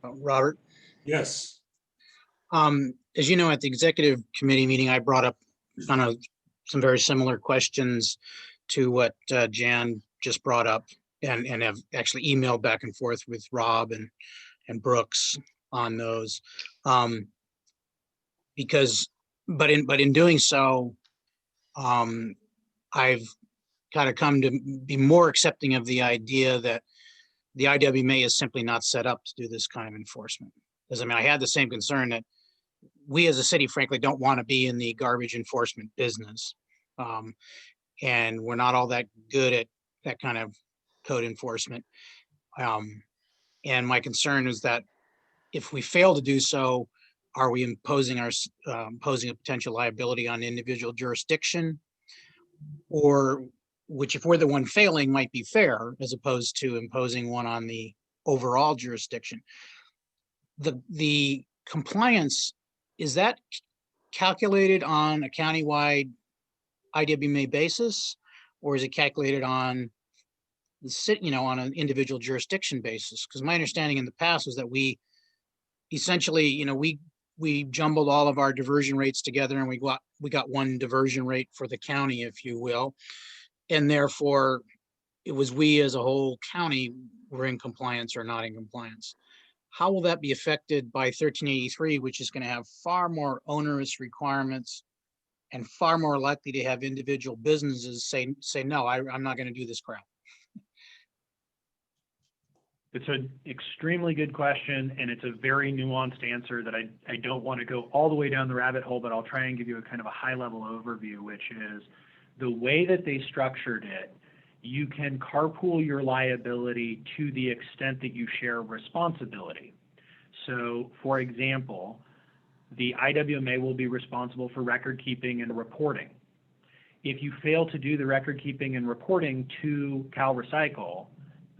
Robert?
Yes.
As you know, at the executive committee meeting, I brought up kind of some very similar questions to what Jan just brought up, and have actually emailed back and forth with Rob and Brooks on those. But in doing so, I've kind of come to be more accepting of the idea that the IWMA is simply not set up to do this kind of enforcement. Because I mean, I had the same concern that we as a city, frankly, don't want to be in the garbage enforcement business. And we're not all that good at that kind of code enforcement. And my concern is that if we fail to do so, are we imposing imposing a potential liability on individual jurisdiction, or which, if we're the one failing, might be fair, as opposed to imposing one on the overall jurisdiction. The compliance, is that calculated on a countywide IWMA basis, or is it calculated on the city, on an individual jurisdiction basis? Because my understanding in the past was that we essentially, we jumbled all of our diversion rates together, and we got one diversion rate for the county, if you will. And therefore, it was we as a whole county were in compliance or not in compliance. How will that be affected by 1383, which is going to have far more onerous requirements and far more likely to have individual businesses say no, I'm not going to do this crap?
It's an extremely good question, and it's a very nuanced answer that I don't want to go all the way down the rabbit hole, but I'll try and give you a kind of a high-level overview, which is the way that they structured it. You can carpool your liability to the extent that you share responsibility. So, for example, the IWMA will be responsible for record keeping and reporting. If you fail to do the record keeping and reporting to CalRecycle,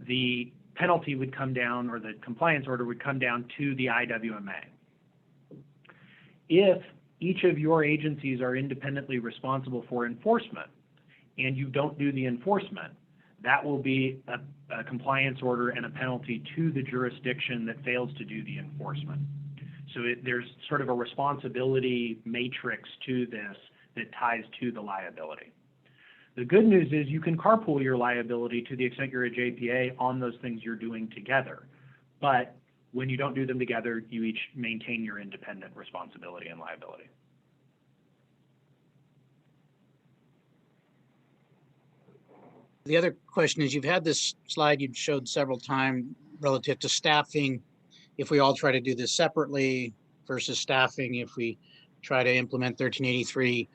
the penalty would come down, or the compliance order would come down to the IWMA. If each of your agencies are independently responsible for enforcement and you don't do the enforcement, that will be a compliance order and a penalty to the jurisdiction that fails to do the enforcement. So there's sort of a responsibility matrix to this that ties to the liability. The good news is you can carpool your liability to the extent you're a JPA on those things you're doing together. But when you don't do them together, you each maintain your independent responsibility and liability.
The other question is, you've had this slide you've showed several times relative to staffing. If we all try to do this separately versus staffing, if we try to implement 1383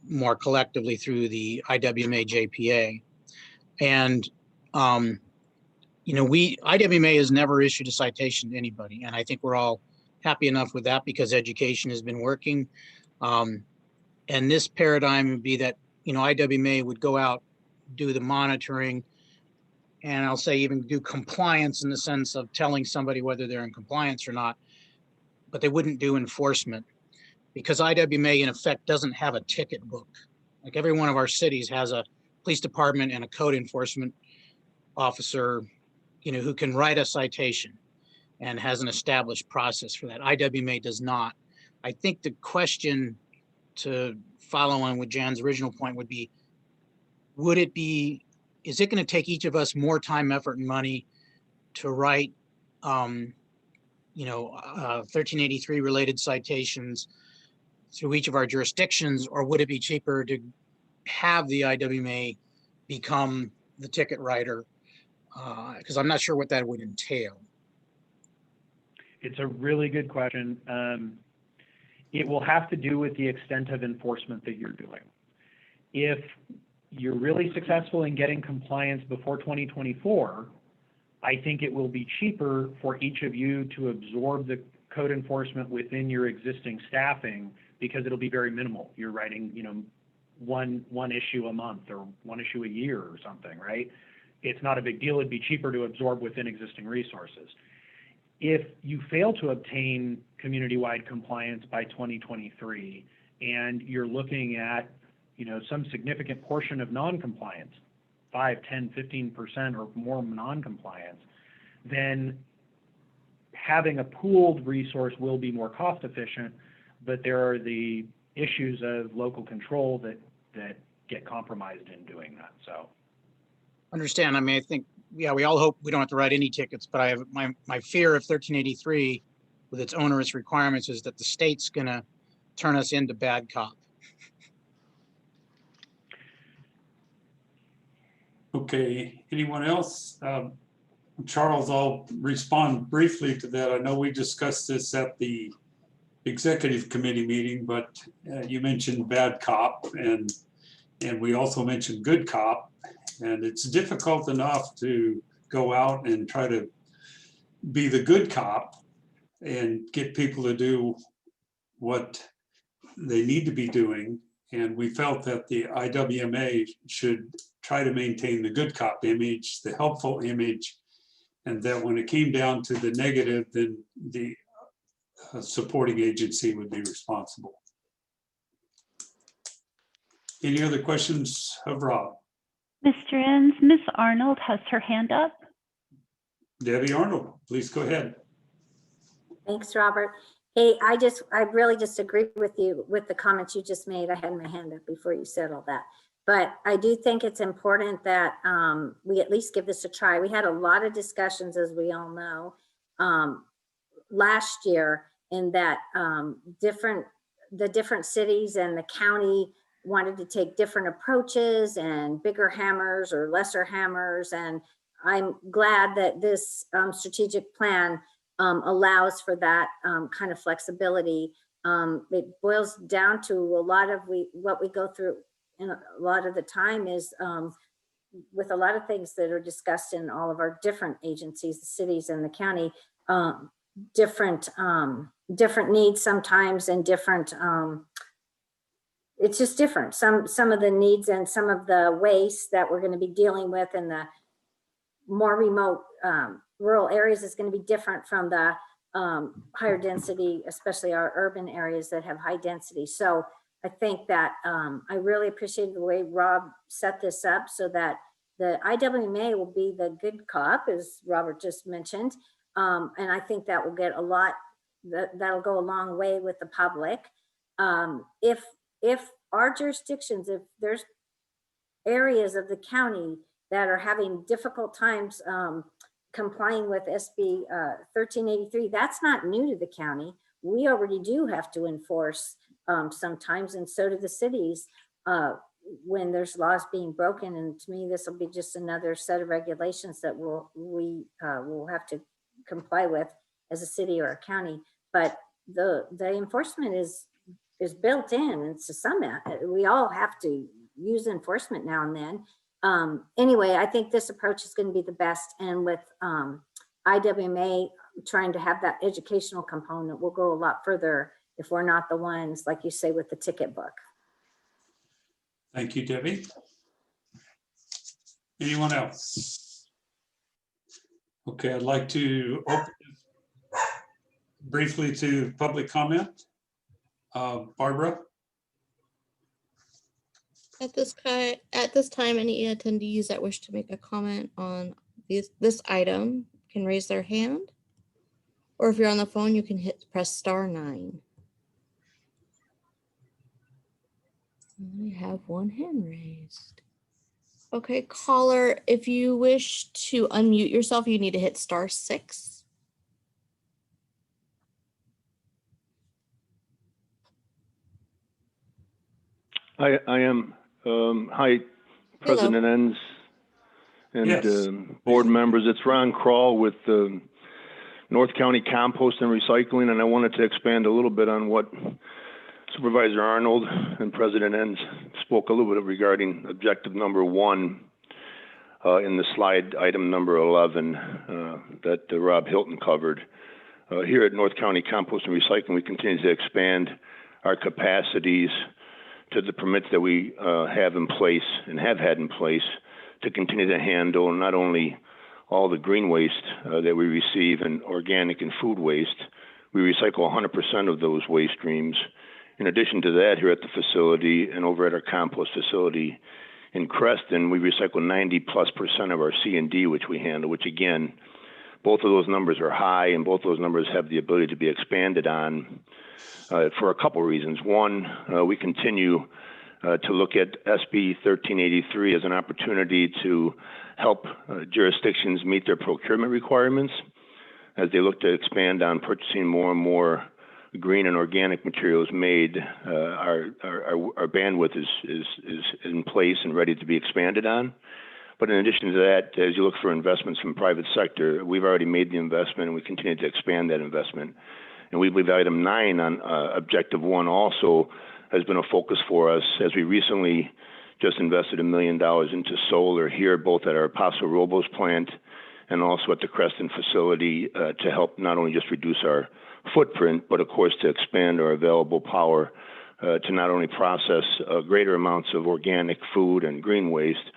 more collectively through the IWMA JPA. And, you know, IWMA has never issued a citation to anybody. And I think we're all happy enough with that because education has been working. And this paradigm would be that, you know, IWMA would go out, do the monitoring, and I'll say even do compliance in the sense of telling somebody whether they're in compliance or not, but they wouldn't do enforcement because IWMA in effect doesn't have a ticket book. Like every one of our cities has a police department and a code enforcement officer, you know, who can write a citation and has an established process for that. IWMA does not. I think the question to follow on with Jan's original point would be, is it going to take each of us more time, effort, and money to write, 1383 related citations through each of our jurisdictions, or would it be cheaper to have the IWMA become the ticket writer? Because I'm not sure what that would entail.
It's a really good question. It will have to do with the extent of enforcement that you're doing. If you're really successful in getting compliance before 2024, I think it will be cheaper for each of you to absorb the code enforcement within your existing staffing because it'll be very minimal. You're writing, you know, one issue a month or one issue a year or something, right? It's not a big deal. It'd be cheaper to absorb within existing resources. If you fail to obtain community-wide compliance by 2023 and you're looking at, you know, some significant portion of non-compliance, 5, 10, 15% or more non-compliance, then having a pooled resource will be more cost efficient, but there are the issues of local control that get compromised in doing that. So
Understand. I mean, I think, yeah, we all hope we don't have to write any tickets, but I have my fear of 1383 with its onerous requirements is that the state's going to turn us into bad cop.
Okay, anyone else? Charles, I'll respond briefly to that. I know we discussed this at the executive committee meeting, but you mentioned bad cop and we also mentioned good cop. And it's difficult enough to go out and try to be the good cop and get people to do what they need to be doing. And we felt that the IWMA should try to maintain the good cop image, the helpful image, and that when it came down to the negative, then the supporting agency would be responsible. Any other questions of Rob?
Mr. Enns, Ms. Arnold has her hand up.
Debbie Arnold, please go ahead.
Thanks, Robert. Hey, I really just agree with you with the comments you just made. I had my hand up before you said all that. But I do think it's important that we at least give this a try. We had a lot of discussions, as we all know, last year in that the different cities and the county wanted to take different approaches and bigger hammers or lesser hammers. And I'm glad that this strategic plan allows for that kind of flexibility. It boils down to a lot of what we go through and a lot of the time is with a lot of things that are discussed in all of our different agencies, the cities and the county, different needs sometimes and different, it's just different. Some of the needs and some of the waste that we're going to be dealing with in the more remote rural areas is going to be different from the higher density, especially our urban areas that have high density. So I think that I really appreciate the way Rob set this up so that the IWMA will be the good cop, as Robert just mentioned. And I think that will get a lot, that'll go a long way with the public. If our jurisdictions, if there's areas of the county that are having difficult times complying with SB 1383, that's not new to the county. We already do have to enforce sometimes, and so do the cities when there's laws being broken. And to me, this will be just another set of regulations that we will have to comply with as a city or a county. But the enforcement is built in. It's to some, we all have to use enforcement now and then. Anyway, I think this approach is going to be the best. And with IWMA trying to have that educational component, we'll go a lot further if we're not the ones, like you say, with the ticket book.
Thank you, Debbie. Anyone else? Okay, I'd like to open briefly to public comment. Barbara?
At this time, any attendees that wish to make a comment on this item can raise their hand. Or if you're on the phone, you can press *9. We have one hand raised. Okay, caller, if you wish to unmute yourself, you need to hit *6.
I am. Hi, President Enns and
Yes.
board members. It's Ron Kroll with North County Compost and Recycling, and I wanted to expand a little bit on what Supervisor Arnold and President Enns spoke a little bit regarding objective number 1 in the slide item number 11 that Rob Hilton covered. Here at North County Compost and Recycling, we continue to expand our capacities to the permits that we have in place and have had in place to continue to handle not only all the green waste that we receive and organic and food waste. We recycle 100% of those waste streams. In addition to that, here at the facility and over at our compost facility in Creston, we recycle 90+% of our C&D, which we handle, which again, both of those numbers are high and both those numbers have the ability to be expanded on for a couple reasons. One, we continue to look at SB 1383 as an opportunity to help jurisdictions meet their procurement requirements as they look to expand on purchasing more and more green and organic materials made. Our bandwidth is in place and ready to be expanded on. But in addition to that, as you look for investments from private sector, we've already made the investment and we continue to expand that investment. And we believe item 9 on objective 1 also has been a focus for us as we recently just invested $1 million into solar here, both at our Paso Robles plant and also at the Creston facility to help not only just reduce our footprint, but of course to expand our available power to not only process greater amounts of organic food and green waste,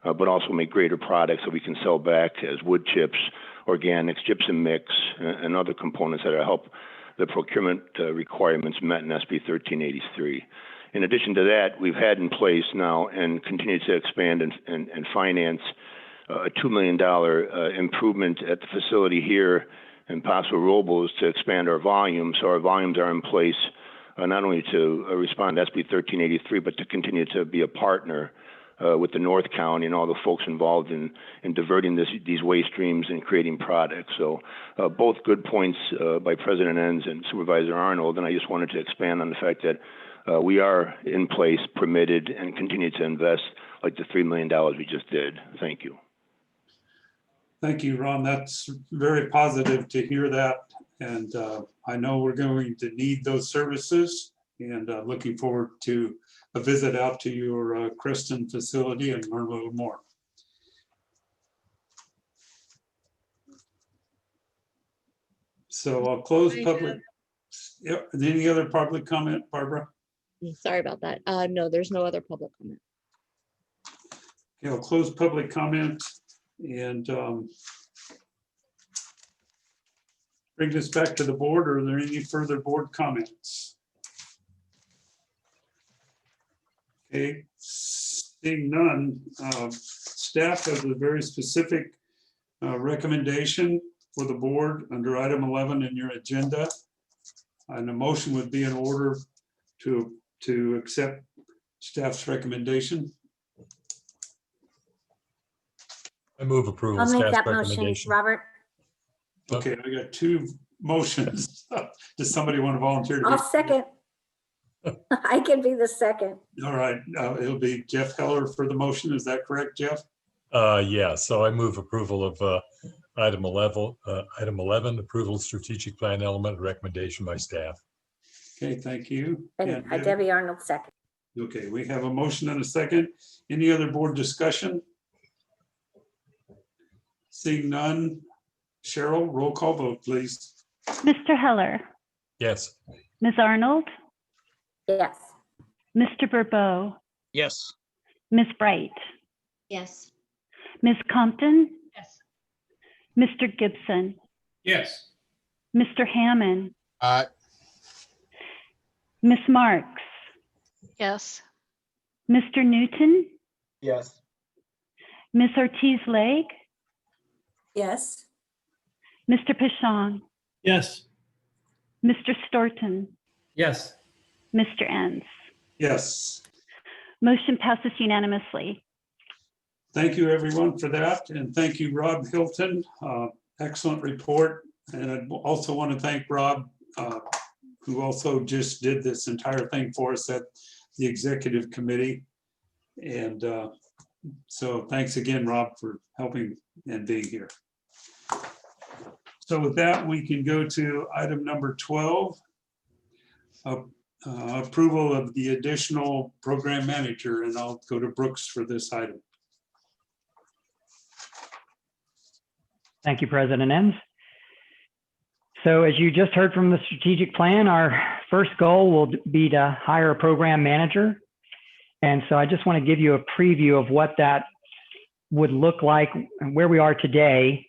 but also make greater products that we can sell back as wood chips, organics, gypsum mix, and other components that help the procurement requirements met in SB 1383. In addition to that, we've had in place now and continue to expand and finance a $2 million improvement at the facility here in Paso Robles to expand our volume. So our volumes are in place not only to respond to SB 1383, but to continue to be a partner with the North County and all the folks involved in diverting these waste streams and creating products. So both good points by President Enns and Supervisor Arnold. And I just wanted to expand on the fact that we are in place, permitted, and continue to invest like the $3 million we just did. Thank you.
Thank you, Ron. That's very positive to hear that. And I know we're going to need those services and looking forward to a visit out to your Creston facility and learn a little more. So I'll close public. Yeah, any other public comment, Barbara?
Sorry about that. No, there's no other public comment.
Okay, I'll close public comment and bring this back to the board. Are there any further board comments? Okay, seeing none, staff has a very specific recommendation for the board under item 11 in your agenda. And a motion would be in order to accept staff's recommendation.
I move approval.
I'll
of
make
staff's
that motion,
recommendation.
Robert.
Okay, I got two motions. Does somebody want to volunteer to be?
I'll second. I can be the second.
All right, it'll be Jeff Heller for the motion. Is that correct, Jeff?
Yeah, so I move approval of item 11, approval of strategic plan element recommendation by staff.
Okay, thank you.
And Debbie Arnold second.
Okay, we have a motion and a second. Any other board discussion? Seeing none. Cheryl, roll call vote, please.
Mr. Heller,
Yes.
Ms. Arnold,
Yes.
Mr. Burbeau,
Yes.
Ms. Bright,
Yes.
Ms. Compton,
Yes.
Mr. Gibson,
Yes.
Mr. Hammond,
Aye.
Ms. Marks,
Yes.
Mr. Newton,
Yes.
Ms. Ortiz-Legg,
Yes.
Mr. Pashon,
Yes.
Mr. Storton,
Yes.
Mr. Enns.
Yes.
Motion passes unanimously.
Thank you, everyone, for that. And thank you, Rob Hilton. Excellent report. And I also want to thank Rob, who also just did this entire thing for us at the executive committee. And so thanks again, Rob, for helping and being here. So with that, we can go to item number 12. Approval of the additional program manager, and I'll go to Brooks for this item.
Thank you, President Enns. So as you just heard from the strategic plan, our first goal will be to hire a program manager. And so I just want to give you a preview of what that would look like and where we are today.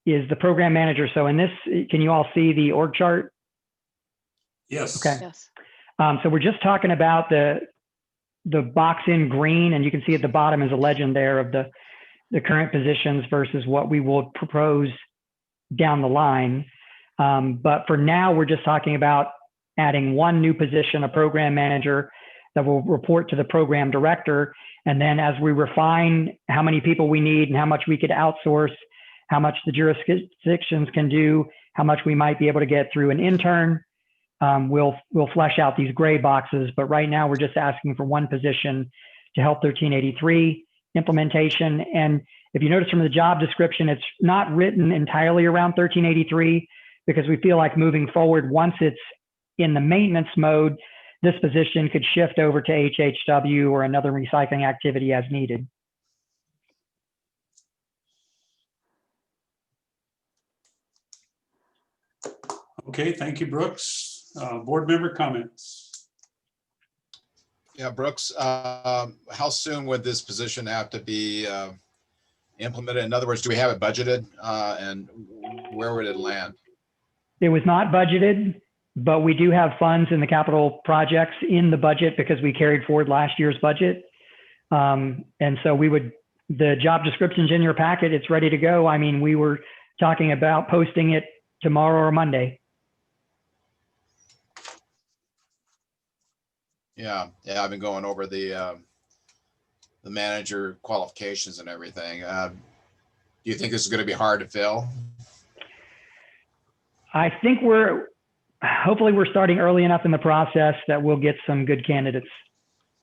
Is the program manager. So in this, can you all see the org chart?
Yes.
Okay.
Yes.
So we're just talking about the box in green, and you can see at the bottom is a legend there of the current positions versus what we will propose down the line. But for now, we're just talking about adding one new position, a program manager that will report to the program director. And then as we refine how many people we need and how much we could outsource, how much the jurisdictions can do, how much we might be able to get through an intern, we'll flesh out these gray boxes. But right now we're just asking for one position to help 1383 implementation. And if you notice from the job description, it's not written entirely around 1383 because we feel like moving forward, once it's in the maintenance mode, this position could shift over to HHW or another recycling activity as needed.
Okay, thank you, Brooks. Board member comments.
Yeah, Brooks, how soon would this position have to be implemented? In other words, do we have it budgeted and where would it land?
It was not budgeted, but we do have funds in the capital projects in the budget because we carried forward last year's budget. And so the job description's in your packet, it's ready to go. I mean, we were talking about posting it tomorrow or Monday.
Yeah, I've been going over the manager qualifications and everything. Do you think this is going to be hard to fill?
I think hopefully we're starting early enough in the process that we'll get some good candidates.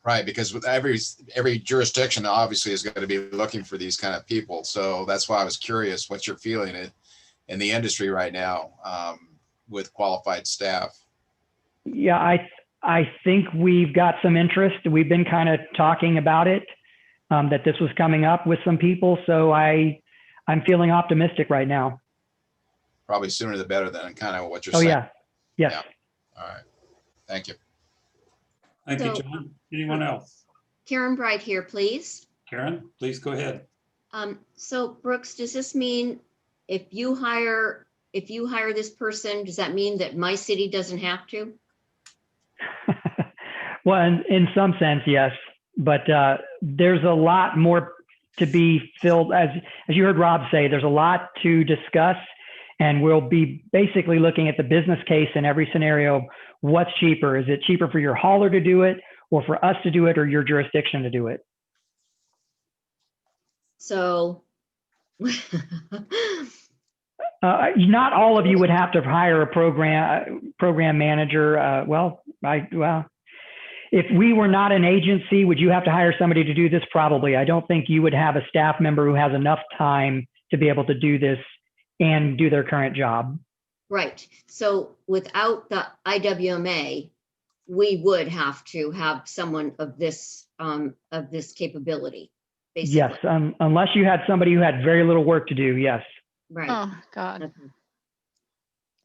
Right, because with every jurisdiction obviously is going to be looking for these kind of people. So that's why I was curious what you're feeling in the industry right now with qualified staff.
Yeah, I think we've got some interest. We've been kind of talking about it, that this was coming up with some people. So I'm feeling optimistic right now.
Probably sooner the better than kind of what you're saying.
Oh yeah, yes.
Yeah. All right, thank you.
Thank you, John. Anyone else?
Karen Bright here, please.
Karen, please go ahead.
So Brooks, does this mean if you hire this person, does that mean that my city doesn't have to?
Well, in some sense, yes. but there's a lot more to be filled. As you heard Rob say, there's a lot to discuss, and we'll be basically looking at the business case in every scenario. What's cheaper? Is it cheaper for your hauler to do it, or for us to do it, or your jurisdiction to do it?
So
not all of you would have to hire a program manager. Well, if we were not an agency, would you have to hire somebody to do this? Probably. I don't think you would have a staff member who has enough time to be able to do this and do their current job.
right. So without the IWMA, we would have to have someone of this capability, basically.
Yes, unless you had somebody who had very little work to do. Yes.
Right.
Oh, God.
Okay.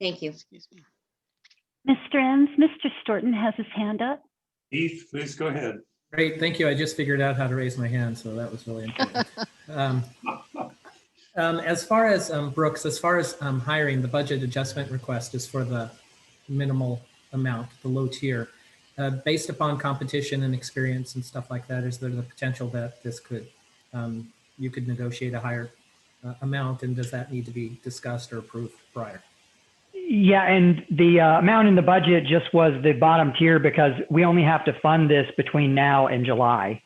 Thank you.
Excuse me.
Mr. Enns, Mr. Storton has his hand up.
Keith, please go ahead.
Great, thank you. I just figured out how to raise my hand, so that was really important. As far as Brooks, as far as hiring, the budget adjustment request is for the minimal amount, the low tier. Based upon competition and experience and stuff like that, is there the potential that this could, you could negotiate a higher amount, and does that need to be discussed or approved prior?
Yeah, and the amount in the budget just was the bottom tier because we only have to fund this between now and July.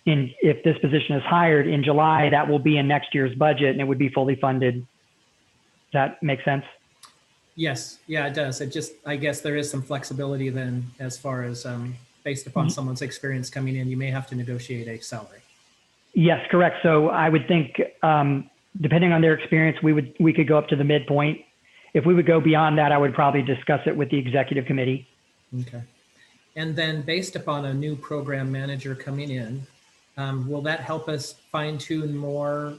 And if this position is hired in July, that will be in next year's budget and it would be fully funded. Does that make sense?
Yes, yeah, it does. It just, I guess there is some flexibility then as far as based upon someone's experience coming in, you may have to negotiate a salary.
Yes, correct. So I would think, depending on their experience, we could go up to the midpoint. If we would go beyond that, I would probably discuss it with the executive committee.
Okay. And then based upon a new program manager coming in, will that help us fine tune more,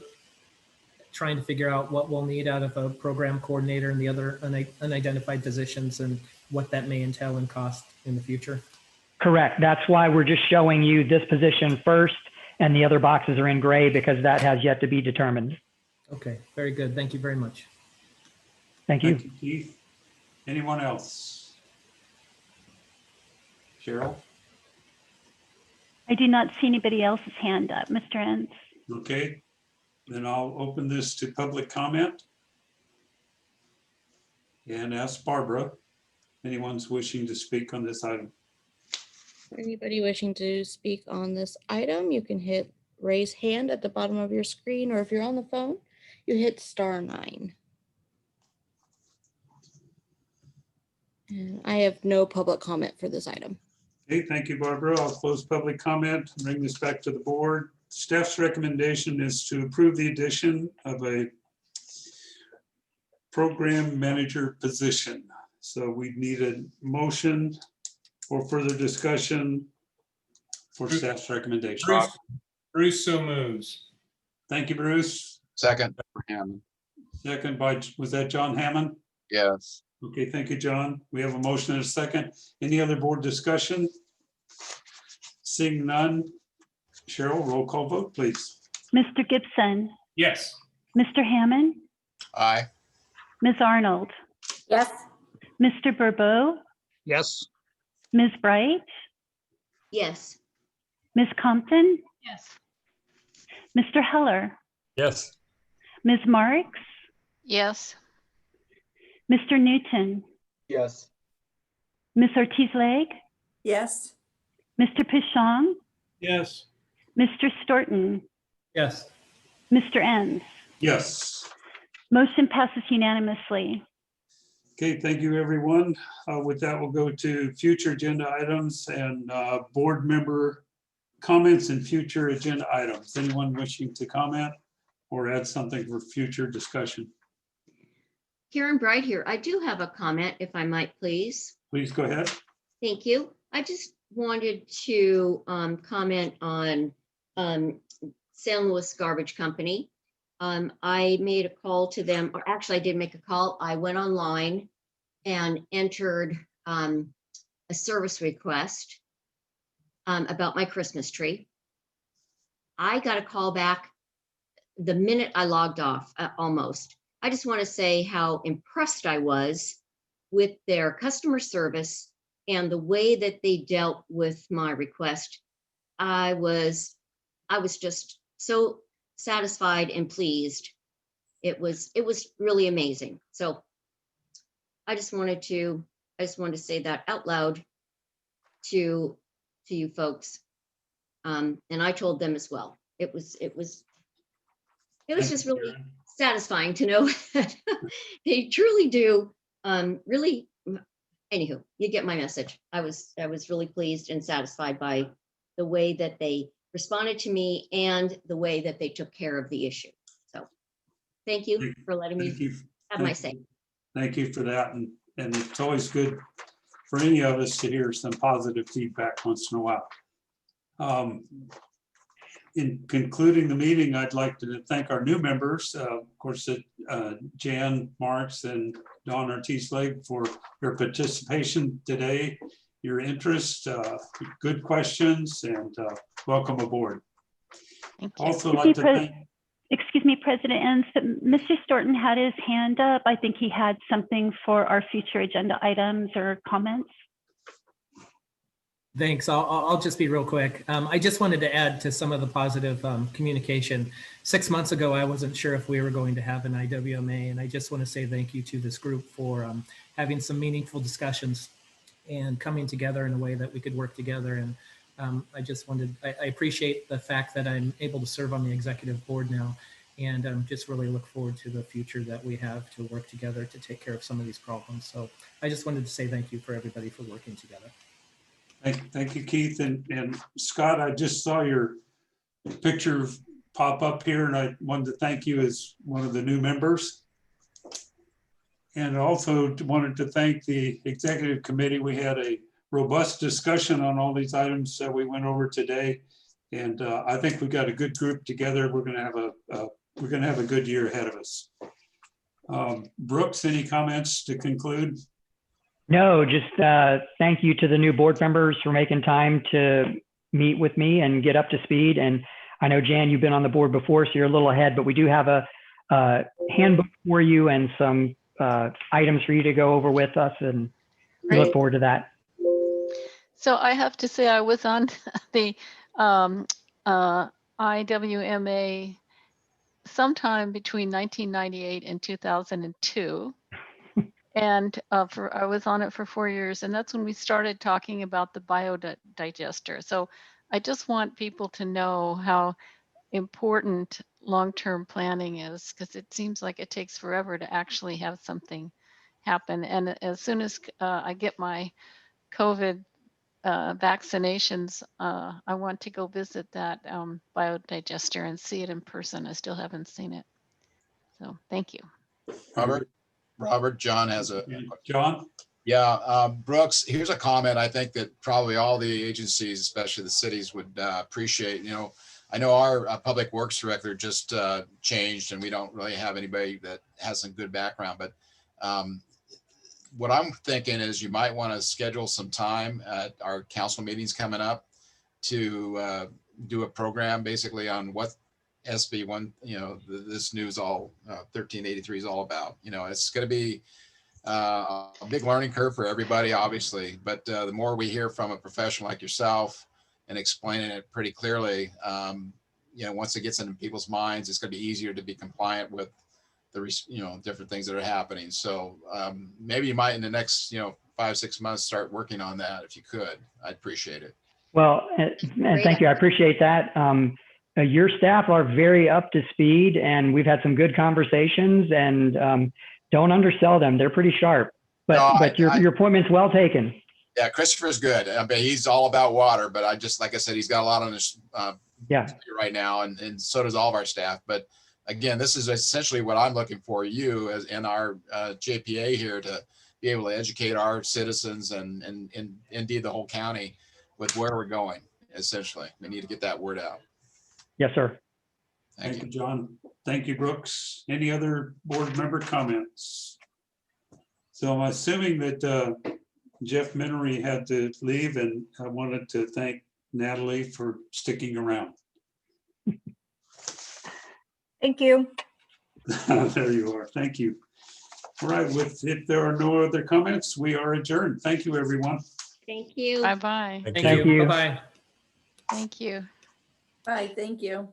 trying to figure out what we'll need out of a program coordinator and the other unidentified positions and what that may entail in cost in the future?
Correct. That's why we're just showing you this position first and the other boxes are in gray because that has yet to be determined.
Okay, very good. Thank you very much.
Thank you.
Thank you, Keith. Anyone else? Cheryl?
I do not see anybody else's hand up, Mr. Enns.
Okay, then I'll open this to public comment and ask Barbara, anyone's wishing to speak on this item.
For anybody wishing to speak on this item, you can hit raise hand at the bottom of your screen, or if you're on the phone, you hit *9. And I have no public comment for this item.
Okay, thank you, Barbara. I'll close public comment and bring this back to the board. Staff's recommendation is to approve the addition of a program manager position. So we need a motion for further discussion for staff's recommendation.
Bruce so moves.
Thank you, Bruce.
Second, Hammond.
Second by, was that John Hammond?
Yes.
Okay, thank you, John. We have a motion and a second. Any other board discussion? Seeing none. Cheryl, roll call vote, please.
Mr. Gibson,
Yes.
Mr. Hammond,
Aye.
Ms. Arnold,
Yes.
Mr. Burbeau,
Yes.
Ms. Bright,
Yes.
Ms. Compton,
Yes.
Mr. Heller,
Yes.
Ms. Marks,
Yes.
Mr. Newton,
Yes.
Ms. Ortiz-Leg,
Yes.
Mr. Pishong,
Yes.
Mr. Storton,
Yes.
Mr. Enns.
Yes.
Motion passes unanimously.
Okay, thank you, everyone. With that, we'll go to future agenda items and board member comments and future agenda items. Anyone wishing to comment or add something for future discussion?
Karen Bright here. I do have a comment, if I might, please.
Please go ahead.
Thank you. I just wanted to comment on San Luis Garbage Company. I made a call to them, or actually I did make a call. I went online and entered a service request about my Christmas tree. I got a call back the minute I logged off, almost. I just want to say how impressed I was with their customer service and the way that they dealt with my request. I was just so satisfied and pleased. It was really amazing. So I just wanted to say that out loud to you folks. And I told them as well. It was just really satisfying to know that they truly do really. Anywho, you get my message. I was really pleased and satisfied by the way that they responded to me and the way that they took care of the issue. So thank you for letting me have my say.
Thank you for that. And it's always good for any of us to hear some positive feedback once in a while. In concluding the meeting, I'd like to thank our new members, of course, Jan Marks and Dawn Ortiz-Legg for your participation today, your interest, good questions, and welcome aboard. Also like to thank.
Excuse me, President Enns, but Mr. Storton had his hand up. I think he had something for our future agenda items or comments.
Thanks. I'll just be real quick. I just wanted to add to some of the positive communication. 6 months ago, I wasn't sure if we were going to have an IWMA, and I just want to say thank you to this group for having some meaningful discussions and coming together in a way that we could work together. And I appreciate the fact that I'm able to serve on the executive board now, and just really look forward to the future that we have to work together to take care of some of these problems. So I just wanted to say thank you for everybody for working together.
Thank you, Keith. And Scott, I just saw your picture pop up here, and I wanted to thank you as one of the new members. And also wanted to thank the executive committee. We had a robust discussion on all these items that we went over today. And I think we got a good group together. We're going to have a good year ahead of us. Brooks, any comments to conclude?
No, just thank you to the new board members for making time to meet with me and get up to speed. And I know, Jan, you've been on the board before, so you're a little ahead, but we do have a handbook for you and some items for you to go over with us, and we look forward to that.
So I have to say I was on the IWMA sometime between 1998 and 2002. And I was on it for 4 years, and that's when we started talking about the biodigester. So I just want people to know how important long-term planning is, because it seems like it takes forever to actually have something happen. And as soon as I get my COVID vaccinations, I want to go visit that biodigester and see it in person. I still haven't seen it. So thank you.
Robert, John has a
John.
Yeah, Brooks, here's a comment I think that probably all the agencies, especially the cities, would appreciate. You know, I know our public works director just changed, and we don't really have anybody that has some good background. But what I'm thinking is you might want to schedule some time at our council meetings coming up to do a program basically on what SB 1, you know, this news all 1383 is all about. You know, it's going to be a big learning curve for everybody, obviously, but the more we hear from a professional like yourself and explaining it pretty clearly, you know, once it gets into people's minds, it's going to be easier to be compliant with the, you know, different things that are happening. So maybe you might in the next, you know, 5-6 months start working on that. If you could, I'd appreciate it.
Well, and thank you. I appreciate that. Your staff are very up to speed, and we've had some good conversations, and don't undersell them. They're pretty sharp, but your appointment's well taken.
Yeah, Christopher's good. But he's all about water, but I just, like I said, he's got a lot on his right now, and so does all of our staff. But again, this is essentially what I'm looking for you as in our JPA here to be able to educate our citizens and indeed the whole county with where we're going. Essentially, we need to get that word out.
Yes, sir.
Thank you, John. Thank you, Brooks. Any other board member comments? So I'm assuming that Jeff Minery had to leave, and I wanted to thank Natalie for sticking around.
Thank you.
There you are. Thank you. All right. If there are no other comments, we are adjourned. Thank you, everyone.
Thank you.
Bye-bye.
Thank you. Bye-bye.
Thank you.
Bye, thank you.